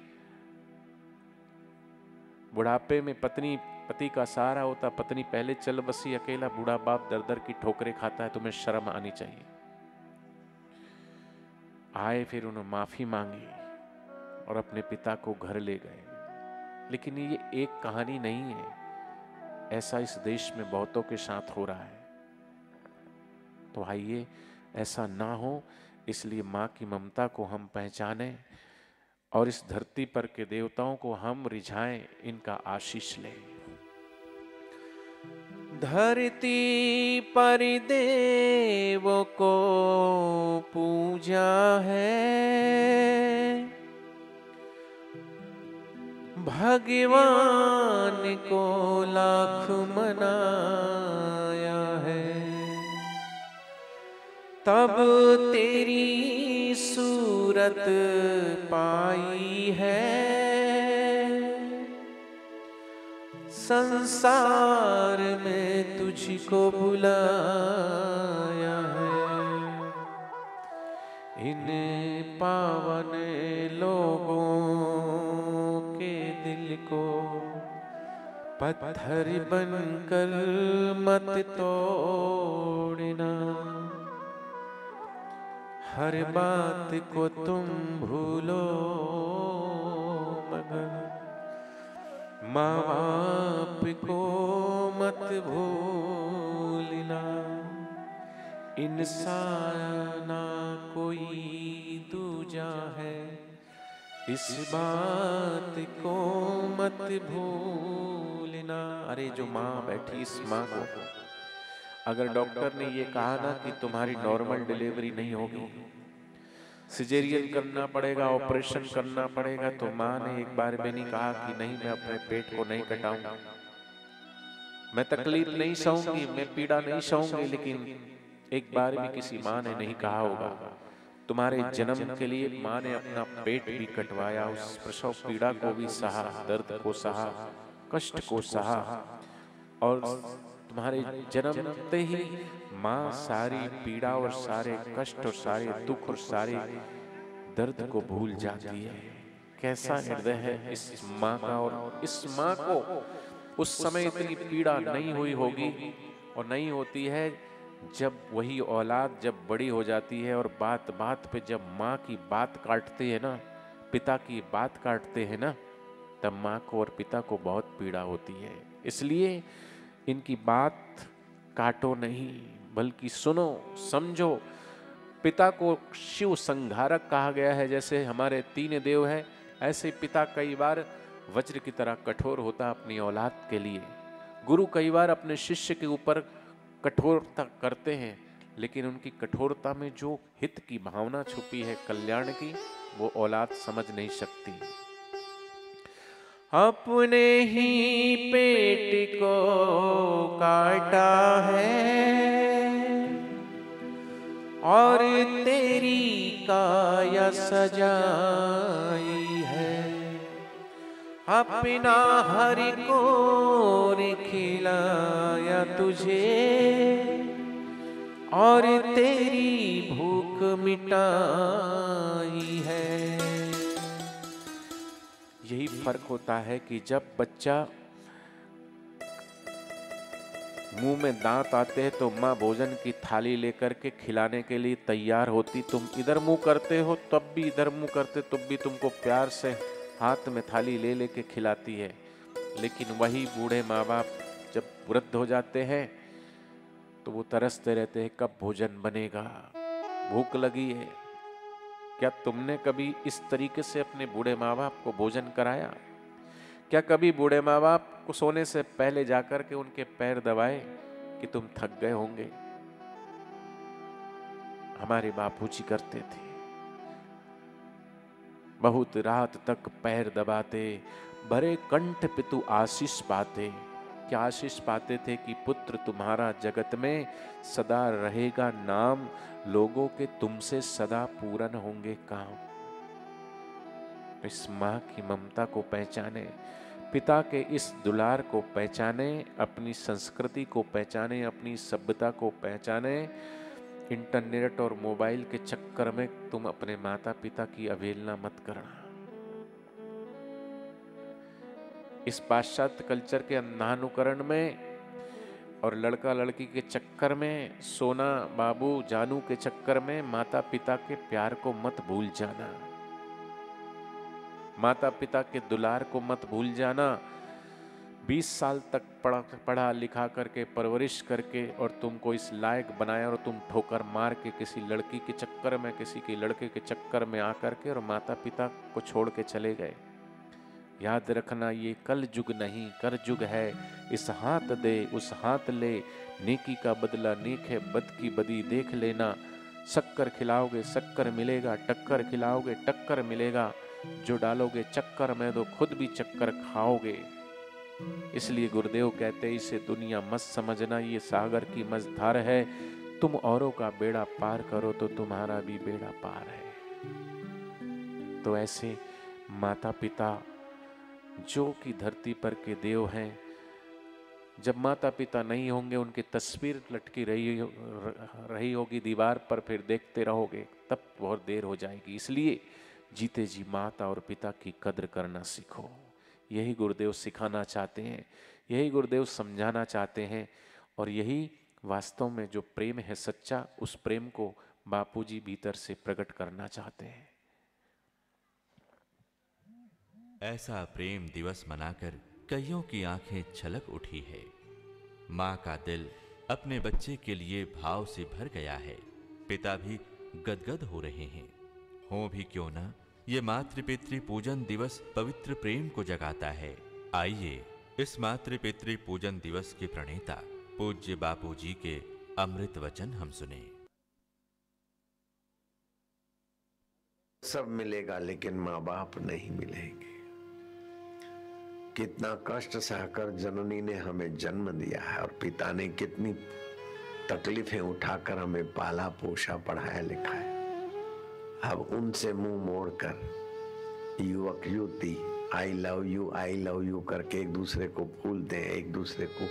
बुढ़ापे में पति का सहारा होता, पत्नी पहले चल बसी, अकेला बूढ़ा बाप दर दर की ठोकरें खाता है। तुम्हें शर्म आनी चाहिए। आए, फिर उन्होंने माफी मांगी और अपने पिता को घर ले गए। लेकिन ये एक कहानी नहीं है, ऐसा इस देश में बहुतों के साथ हो रहा है। तो आइए ऐसा ना हो, इसलिए माँ की ममता को हम पहचानें और इस धरती पर के देवताओं को हम रिझाएं, इनका आशीष लें। धरती पर देवों को पूजा है, भगवान को लाख मनाया है, तब तेरी सूरत पाई है, संसार में तुझको बुलाया है। इन पावन लोगों के दिल को पत्थर बनकर मत तोड़ना, हर बात को तुम भूलो मगर माँ बाप को मत भूलना। इंसाना कोई दूजा है, इस बात को मत भूलना। अरे जो माँ बैठी, इस माँ को अगर डॉक्टर ने ये कहा ना कि तुम्हारी नॉर्मल डिलीवरी नहीं होगी, सिजेरियन करना पड़ेगा, ऑपरेशन करना पड़ेगा, तो माँ ने एक बार भी नहीं कहा कि नहीं मैं अपने पेट को नहीं कटाऊंगा, मैं तकलीफ नहीं सहूंगी, मैं पीड़ा नहीं सहूंगी। लेकिन एक बार भी किसी माँ ने नहीं कहा होगा। तुम्हारे जन्म के लिए माँ ने अपना पेट भी कटवाया, उस प्रसव पीड़ा को भी सहा, दर्द को सहा, कष्ट को सहा, और तुम्हारे जन्मते ही माँ सारी पीड़ा और सारे कष्ट और सारे दुख और सारे दर्द को भूल जाती है। कैसा हृदय है इस माँ का। और इस माँ को उस समय इतनी पीड़ा नहीं हुई होगी, और नहीं होती है जब वही औलाद जब बड़ी हो जाती है और बात बात पे जब माँ की बात काटते हैं ना, पिता की बात काटते हैं ना, तब माँ को और पिता को बहुत पीड़ा होती है। इसलिए इनकी बात काटो नहीं, बल्कि सुनो, समझो। पिता को शिव संहारक कहा गया है। जैसे हमारे 3 देव है, ऐसे पिता कई बार वज्र की तरह कठोर होता अपनी औलाद के लिए। गुरु कई बार अपने शिष्य के ऊपर कठोरता करते हैं, लेकिन उनकी कठोरता में जो हित की भावना छुपी है, कल्याण की, वो औलाद समझ नहीं सकती। अपने ही पेट को काटा है और तेरी काया सजाई है, अपना हरि को खिलाया तुझे और तेरी भूख मिटाई है। यही फर्क होता है कि जब बच्चा मुंह में दांत आते हैं तो माँ भोजन की थाली लेकर के खिलाने के लिए तैयार होती। तुम इधर मुंह करते हो तब भी, इधर मुंह करते तब भी तुमको प्यार से हाथ में थाली ले लेके खिलाती है। लेकिन वही बूढ़े माँ बाप जब वृद्ध हो जाते हैं तो वो तरसते रहते हैं, कब भोजन बनेगा, भूख लगी है। क्या तुमने कभी इस तरीके से अपने बूढ़े माँ बाप को भोजन कराया? क्या कभी बूढ़े माँ बाप को सोने से पहले जाकर के उनके पैर दबाए कि तुम थक गए होंगे? हमारे बापूजी करते थे, बहुत रात तक पैर दबाते, भरे कंठ पे तू आशीष पाते। क्या आशीष पाते थे कि पुत्र तुम्हारा जगत में सदा रहेगा नाम, लोगों के तुमसे सदा पूरन होंगे काम। इस माँ की ममता को पहचाने, पिता के इस दुलार को पहचाने, अपनी संस्कृति को पहचाने, अपनी सभ्यता को पहचाने। इंटरनेट और मोबाइल के चक्कर में तुम अपने माता पिता की अवहेलना मत करना। इस पाश्चात्य कल्चर के अंधानुकरण में और लड़का लड़की के चक्कर में, सोना बाबू जानू के चक्कर में माता पिता के प्यार को मत भूल जाना, माता पिता के दुलार को मत भूल जाना। 20 साल तक पढ़ा लिखा करके परवरिश करके और तुमको इस लायक बनाया और तुम ठोकर मार के किसी लड़की के चक्कर में, किसी के लड़के के चक्कर में आकर के और माता पिता को छोड़ के चले गए। याद रखना, ये कल युग नहीं कर युग है। इस हाथ दे उस हाथ ले, नेकी का बदला नेक है, बद की बदी देख लेना। शक्कर खिलाओगे शक्कर मिलेगा, टक्कर खिलाओगे टक्कर मिलेगा। जो डालोगे चक्कर में तो खुद भी चक्कर खाओगे। इसलिए गुरुदेव कहते हैं, इसे दुनिया मत समझना, ये सागर की मझधार है। तुम औरों का बेड़ा पार करो तो तुम्हारा भी बेड़ा पार है। तो ऐसे माता पिता जो कि धरती पर के देव हैं, जब माता पिता नहीं होंगे, उनकी तस्वीर लटकी रही होगी दीवार पर, फिर देखते रहोगे, तब बहुत देर हो जाएगी। इसलिए जीते जी माता और पिता की कद्र करना सीखो। यही गुरुदेव सिखाना चाहते हैं, यही गुरुदेव समझाना चाहते हैं, और यही वास्तव में जो प्रेम है सच्चा, उस प्रेम को बापूजी भीतर से प्रकट करना चाहते हैं। ऐसा प्रेम दिवस मनाकर कईयों की आंखें छलक उठी है। माँ का दिल अपने बच्चे के लिए भाव से भर गया है। पिता भी गदगद हो रहे हैं। हो भी क्यों ना, ये मातृ-पितृ पूजन दिवस पवित्र प्रेम को जगाता है। आइए इस मातृ-पितृ पूजन दिवस के प्रणेता पूज्य बापू जी के अमृत वचन हम सुने। सब मिलेगा लेकिन माँ बाप नहीं मिलेंगे। कितना कष्ट सहकर जननी ने हमें जन्म दिया है और पिता ने कितनी तकलीफें उठाकर हमें पाला पोषा पढ़ाया लिखाया। अब उनसे मुंह मोड़कर युवक युवती आई लव यू करके एक दूसरे को भूलते हैं, एक दूसरे को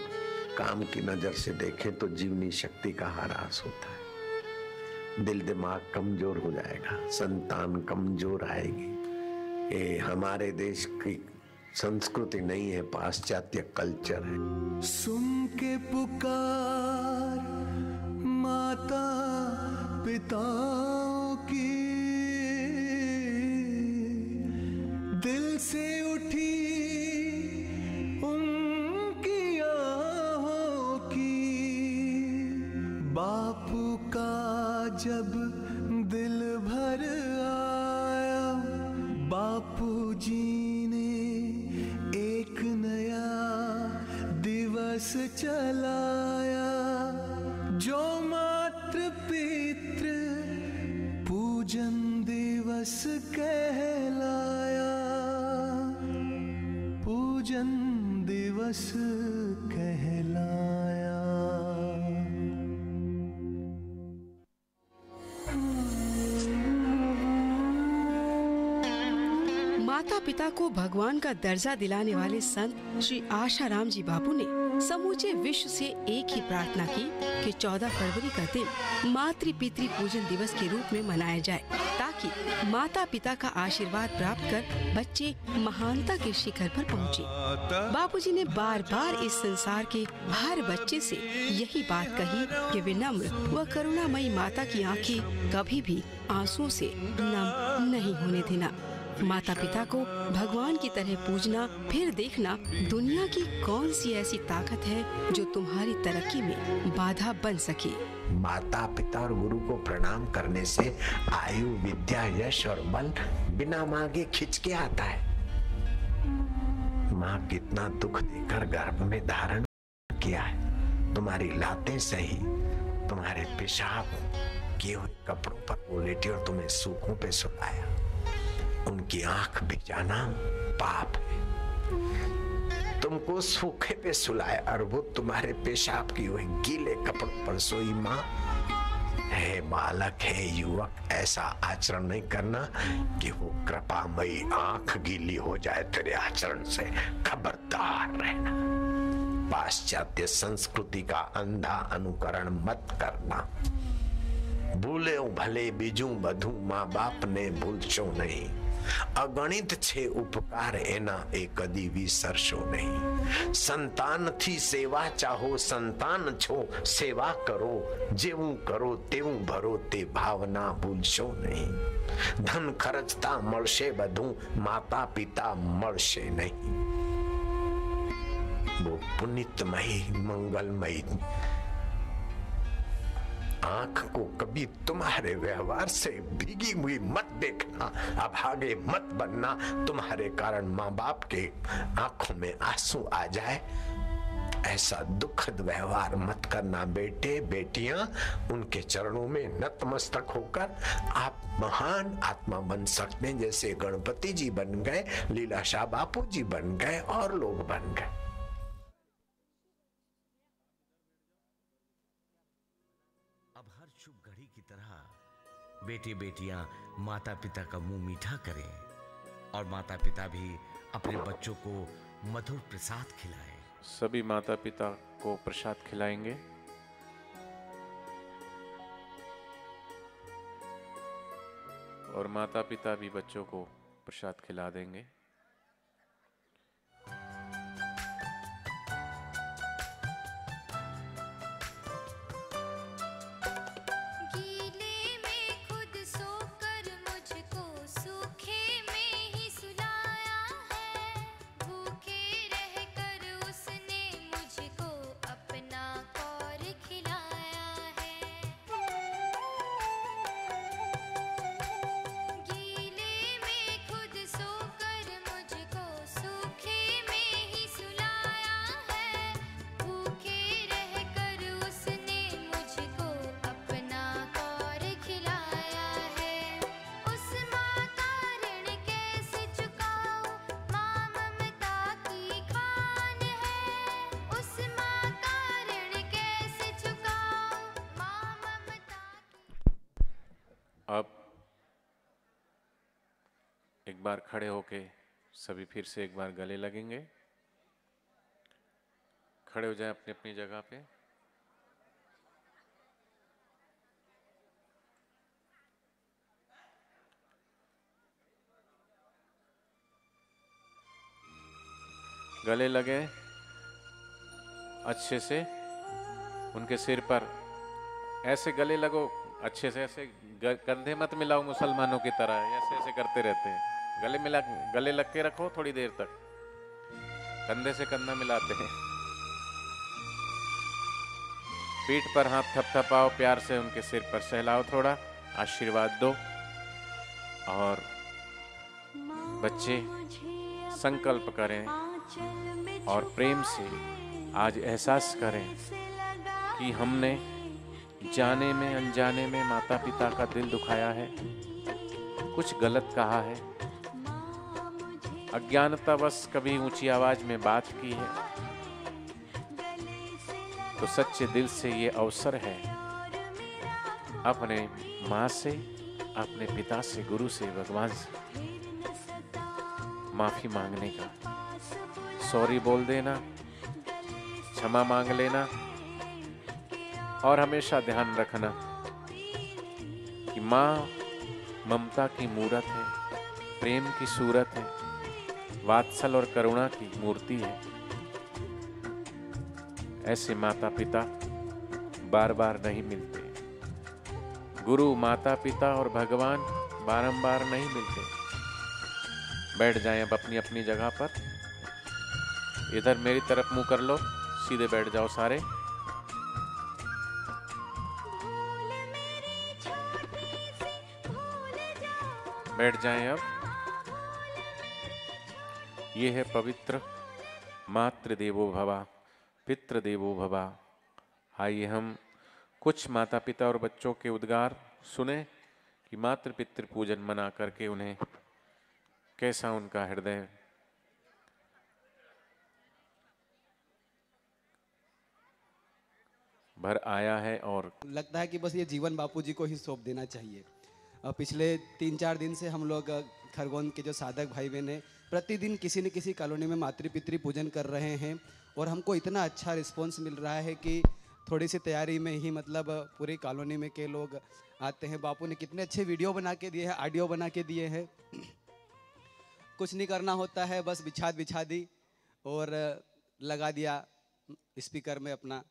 काम की नजर से देखें तो जीवनी शक्ति का ह्रास होता है। दिल दिमाग कमजोर हो जाएगा, संतान कमजोर आएगी। ये हमारे देश की संस्कृति नहीं है, पाश्चात्य कल्चर है। सुन के पुकार माता पिताओं की, दिल से उठी उनकी आहों की। बापू का जब दिल भर आया, बापू जी ने एक नया दिवस चलाया, जो मातृ पितृ पूजन दिवस कहलाया, पूजन दिवस कहलाया। माता पिता को भगवान का दर्जा दिलाने वाले संत श्री आशाराम जी बापू ने समूचे विश्व से एक ही प्रार्थना की कि 14 फरवरी का दिन मातृ पितृ पूजन दिवस के रूप में मनाया जाए, ताकि माता पिता का आशीर्वाद प्राप्त कर बच्चे महानता के शिखर पर पहुँचे। बापूजी ने बार बार इस संसार के हर बच्चे से यही बात कही कि विनम्र व करुणामयी माता की आंखें कभी भी आंसुओं से नम नहीं होने देना। माता पिता को भगवान की तरह पूजना फिर देखना दुनिया की कौन सी ऐसी ताकत है जो तुम्हारी तरक्की में बाधा बन सके। माता पिता और गुरु को प्रणाम करने से आयु विद्या यश और बल बिना मांगे खिंच के आता है। माँ कितना दुख देकर गर्भ में धारण किया है। तुम्हारी लातें सही, तुम्हारे पेशाब किए हुए कपड़ों पर वो लेटी और तुम्हें सूखों पे सुलाया। उनकी आंख भिजाना पाप है। तुमको सूखे पे सुलाया और वो तुम्हारे पेशाब की हुई गीले कपड़ों पर सोई माँ। है बालक है युवक, ऐसा आचरण नहीं करना कि वो कृपामयी आंख गीली हो जाए तेरे आचरण से। खबरदार रहना। पाश्चात्य संस्कृति का अंधा अनुकरण मत करना। भूले भले बीजू बधू माँ बाप ने भूलशो नहीं। अगणित छे उपकार एना ए कदी विसरशो नहीं। संतान थी सेवा चाहो, संतान छो सेवा करो। जेवू करो तेवू भरो, ते भावना भूलशो नहीं। धन खर्चता मळशे बधू, माता पिता मळशे नहीं। वो पुनितमयी मंगलमयी आंख को कभी तुम्हारे व्यवहार से भीगी हुई मत देखना। अभागे मत बनना। तुम्हारे कारण माँ बाप के आंखों में आंसू आ जाए, ऐसा दुखद व्यवहार मत करना। बेटे बेटियां, उनके चरणों में नतमस्तक होकर आप महान आत्मा बन सकते हैं। जैसे गणपति जी बन गए, लीलाशाह बापू जी बन गए और लोग बन गए। शुभ घड़ी की तरह बेटे बेटियां माता पिता का मुंह मीठा करें और माता पिता भी अपने बच्चों को मधुर प्रसाद खिलाएं। सभी माता पिता को प्रसाद खिलाएंगे। और माता पिता भी बच्चों को प्रसाद खिला देंगे। भूखे रहकर उसने मुझको अपना कौर अब एक बार खड़े होके सभी फिर से एक बार गले लगेंगे। खड़े हो जाएं अपनी अपनी जगह पे। गले लगे अच्छे से, उनके सिर पर ऐसे गले लगो अच्छे से, ऐसे कंधे मत मिलाओ मुसलमानों की तरह, ऐसे ऐसे करते रहते हैं। गले लग के रखो थोड़ी देर तक, कंधे से कंधा मिलाते हैं। पीठ पर हाथ थपथपाओ, प्यार से उनके सिर पर सहलाओ, थोड़ा आशीर्वाद दो। और बच्चे संकल्प करें और प्रेम से आज एहसास करें कि हमने जाने में अनजाने में माता पिता का दिल दुखाया है, कुछ गलत कहा है, अज्ञानतावश कभी ऊंची आवाज में बात की है, तो सच्चे दिल से ये अवसर है अपने माँ से, अपने पिता से, गुरु से, भगवान से माफी मांगने का। सॉरी बोल देना, क्षमा मांग लेना। और हमेशा ध्यान रखना कि माँ ममता की मूरत है, प्रेम की सूरत है, वात्सल और करुणा की मूर्ति है। ऐसे माता पिता बार बार नहीं मिलते। गुरु, माता पिता और भगवान बारंबार नहीं मिलते। बैठ जाएं अब अपनी अपनी जगह पर। इधर मेरी तरफ मुंह कर लो, सीधे बैठ जाओ सारे। बैठ जाएं अब। ये है पवित्र मातृ देवो भवा, पितृ देवो भवा। आइए हम कुछ माता पिता और बच्चों के उद्गार सुने कि मातृ पितृ पूजन मना करके उन्हें कैसा उनका हृदय भर आया है। और लगता है कि बस ये जीवन बापूजी को ही सौंप देना चाहिए। पिछले 3-4 दिन से हम लोग खरगोन के जो साधक भाई बहन हैं प्रतिदिन किसी न किसी कॉलोनी में मातृ पितृ पूजन कर रहे हैं और हमको इतना अच्छा रिस्पांस मिल रहा है कि थोड़ी सी तैयारी में ही मतलब पूरी कॉलोनी में के लोग आते हैं। बापू ने कितने अच्छे वीडियो बना के दिए हैं, ऑडियो बना के दिए हैं। कुछ नहीं करना होता है, बस बिछा दी और लगा दिया स्पीकर में अपना।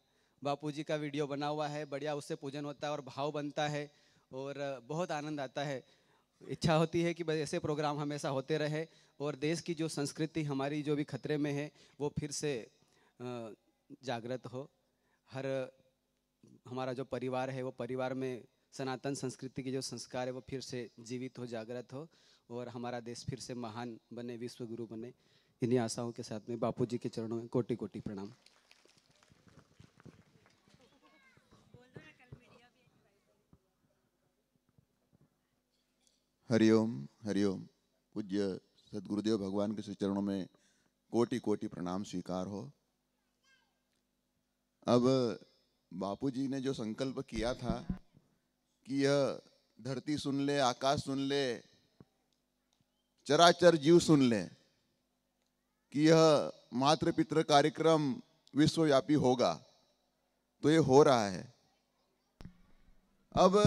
बापूजी का वीडियो बना हुआ है, बढ़िया उससे पूजन होता है और भाव बनता है और बहुत आनंद आता है। इच्छा होती है कि बस ऐसे प्रोग्राम हमेशा होते रहे और देश की जो संस्कृति हमारी जो भी खतरे में है वो फिर से जागृत हो। हर हमारा जो परिवार है वो परिवार में सनातन संस्कृति के जो संस्कार है वो फिर से जीवित हो, जागृत हो और हमारा देश फिर से महान बने, विश्व गुरु बने। इन्हीं आशाओं के साथ में बापूजी के चरणों में कोटि कोटि प्रणाम। हरिओम हरिओम। पूज्य सदगुरुदेव भगवान के श्री चरणों में कोटि कोटि प्रणाम स्वीकार हो। अब बापूजी ने जो संकल्प किया था कि यह धरती सुन ले, आकाश सुन ले, चराचर जीव सुन ले कि यह मातृ पितृ कार्यक्रम विश्वव्यापी होगा, तो ये हो रहा है। अब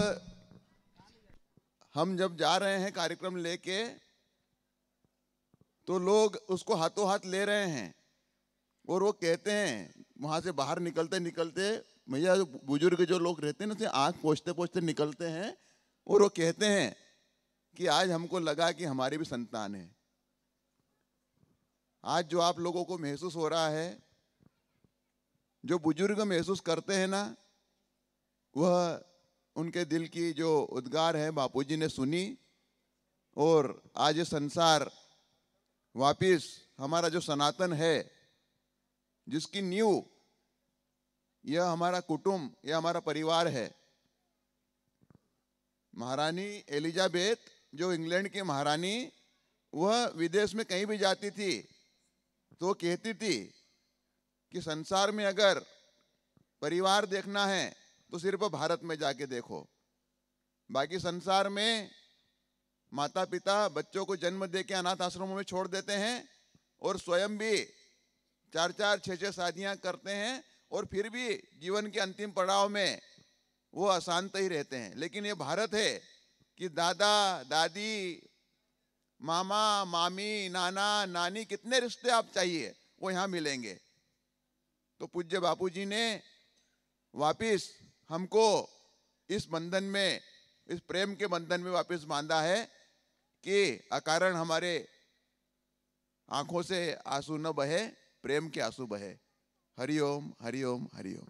हम जब जा रहे हैं कार्यक्रम लेके तो लोग उसको हाथों हाथ ले रहे हैं और वो कहते हैं वहां से बाहर निकलते निकलते, भैया बुजुर्ग जो लोग रहते हैं ना, उसे आंख पोंछते पोंछते निकलते हैं और वो कहते हैं कि आज हमको लगा कि हमारी भी संतान है। आज जो आप लोगों को महसूस हो रहा है, जो बुजुर्ग महसूस करते हैं ना, वह उनके दिल की जो उद्गार है बापूजी ने सुनी और आज ये संसार वापिस हमारा जो सनातन है, जिसकी नींव यह हमारा कुटुंब, यह हमारा परिवार है। महारानी एलिजाबेथ जो इंग्लैंड की महारानी, वह विदेश में कहीं भी जाती थी तो कहती थी कि संसार में अगर परिवार देखना है तो सिर्फ भारत में जाके देखो। बाकी संसार में माता पिता बच्चों को जन्म दे के अनाथ आश्रमों में छोड़ देते हैं और स्वयं भी 4-4, 6-6 शादियां करते हैं और फिर भी जीवन के अंतिम पड़ाव में वो अशांत ही रहते हैं। लेकिन ये भारत है कि दादा दादी, मामा मामी, नाना नानी, कितने रिश्ते आप चाहिए वो यहाँ मिलेंगे। तो पूज्य बापूजी ने वापिस हमको इस बंधन में, इस प्रेम के बंधन में वापस बांधा है कि अकारण हमारे आंखों से आंसू न बहे, प्रेम के आंसू बहे। हरिओम हरिओम हरिओम।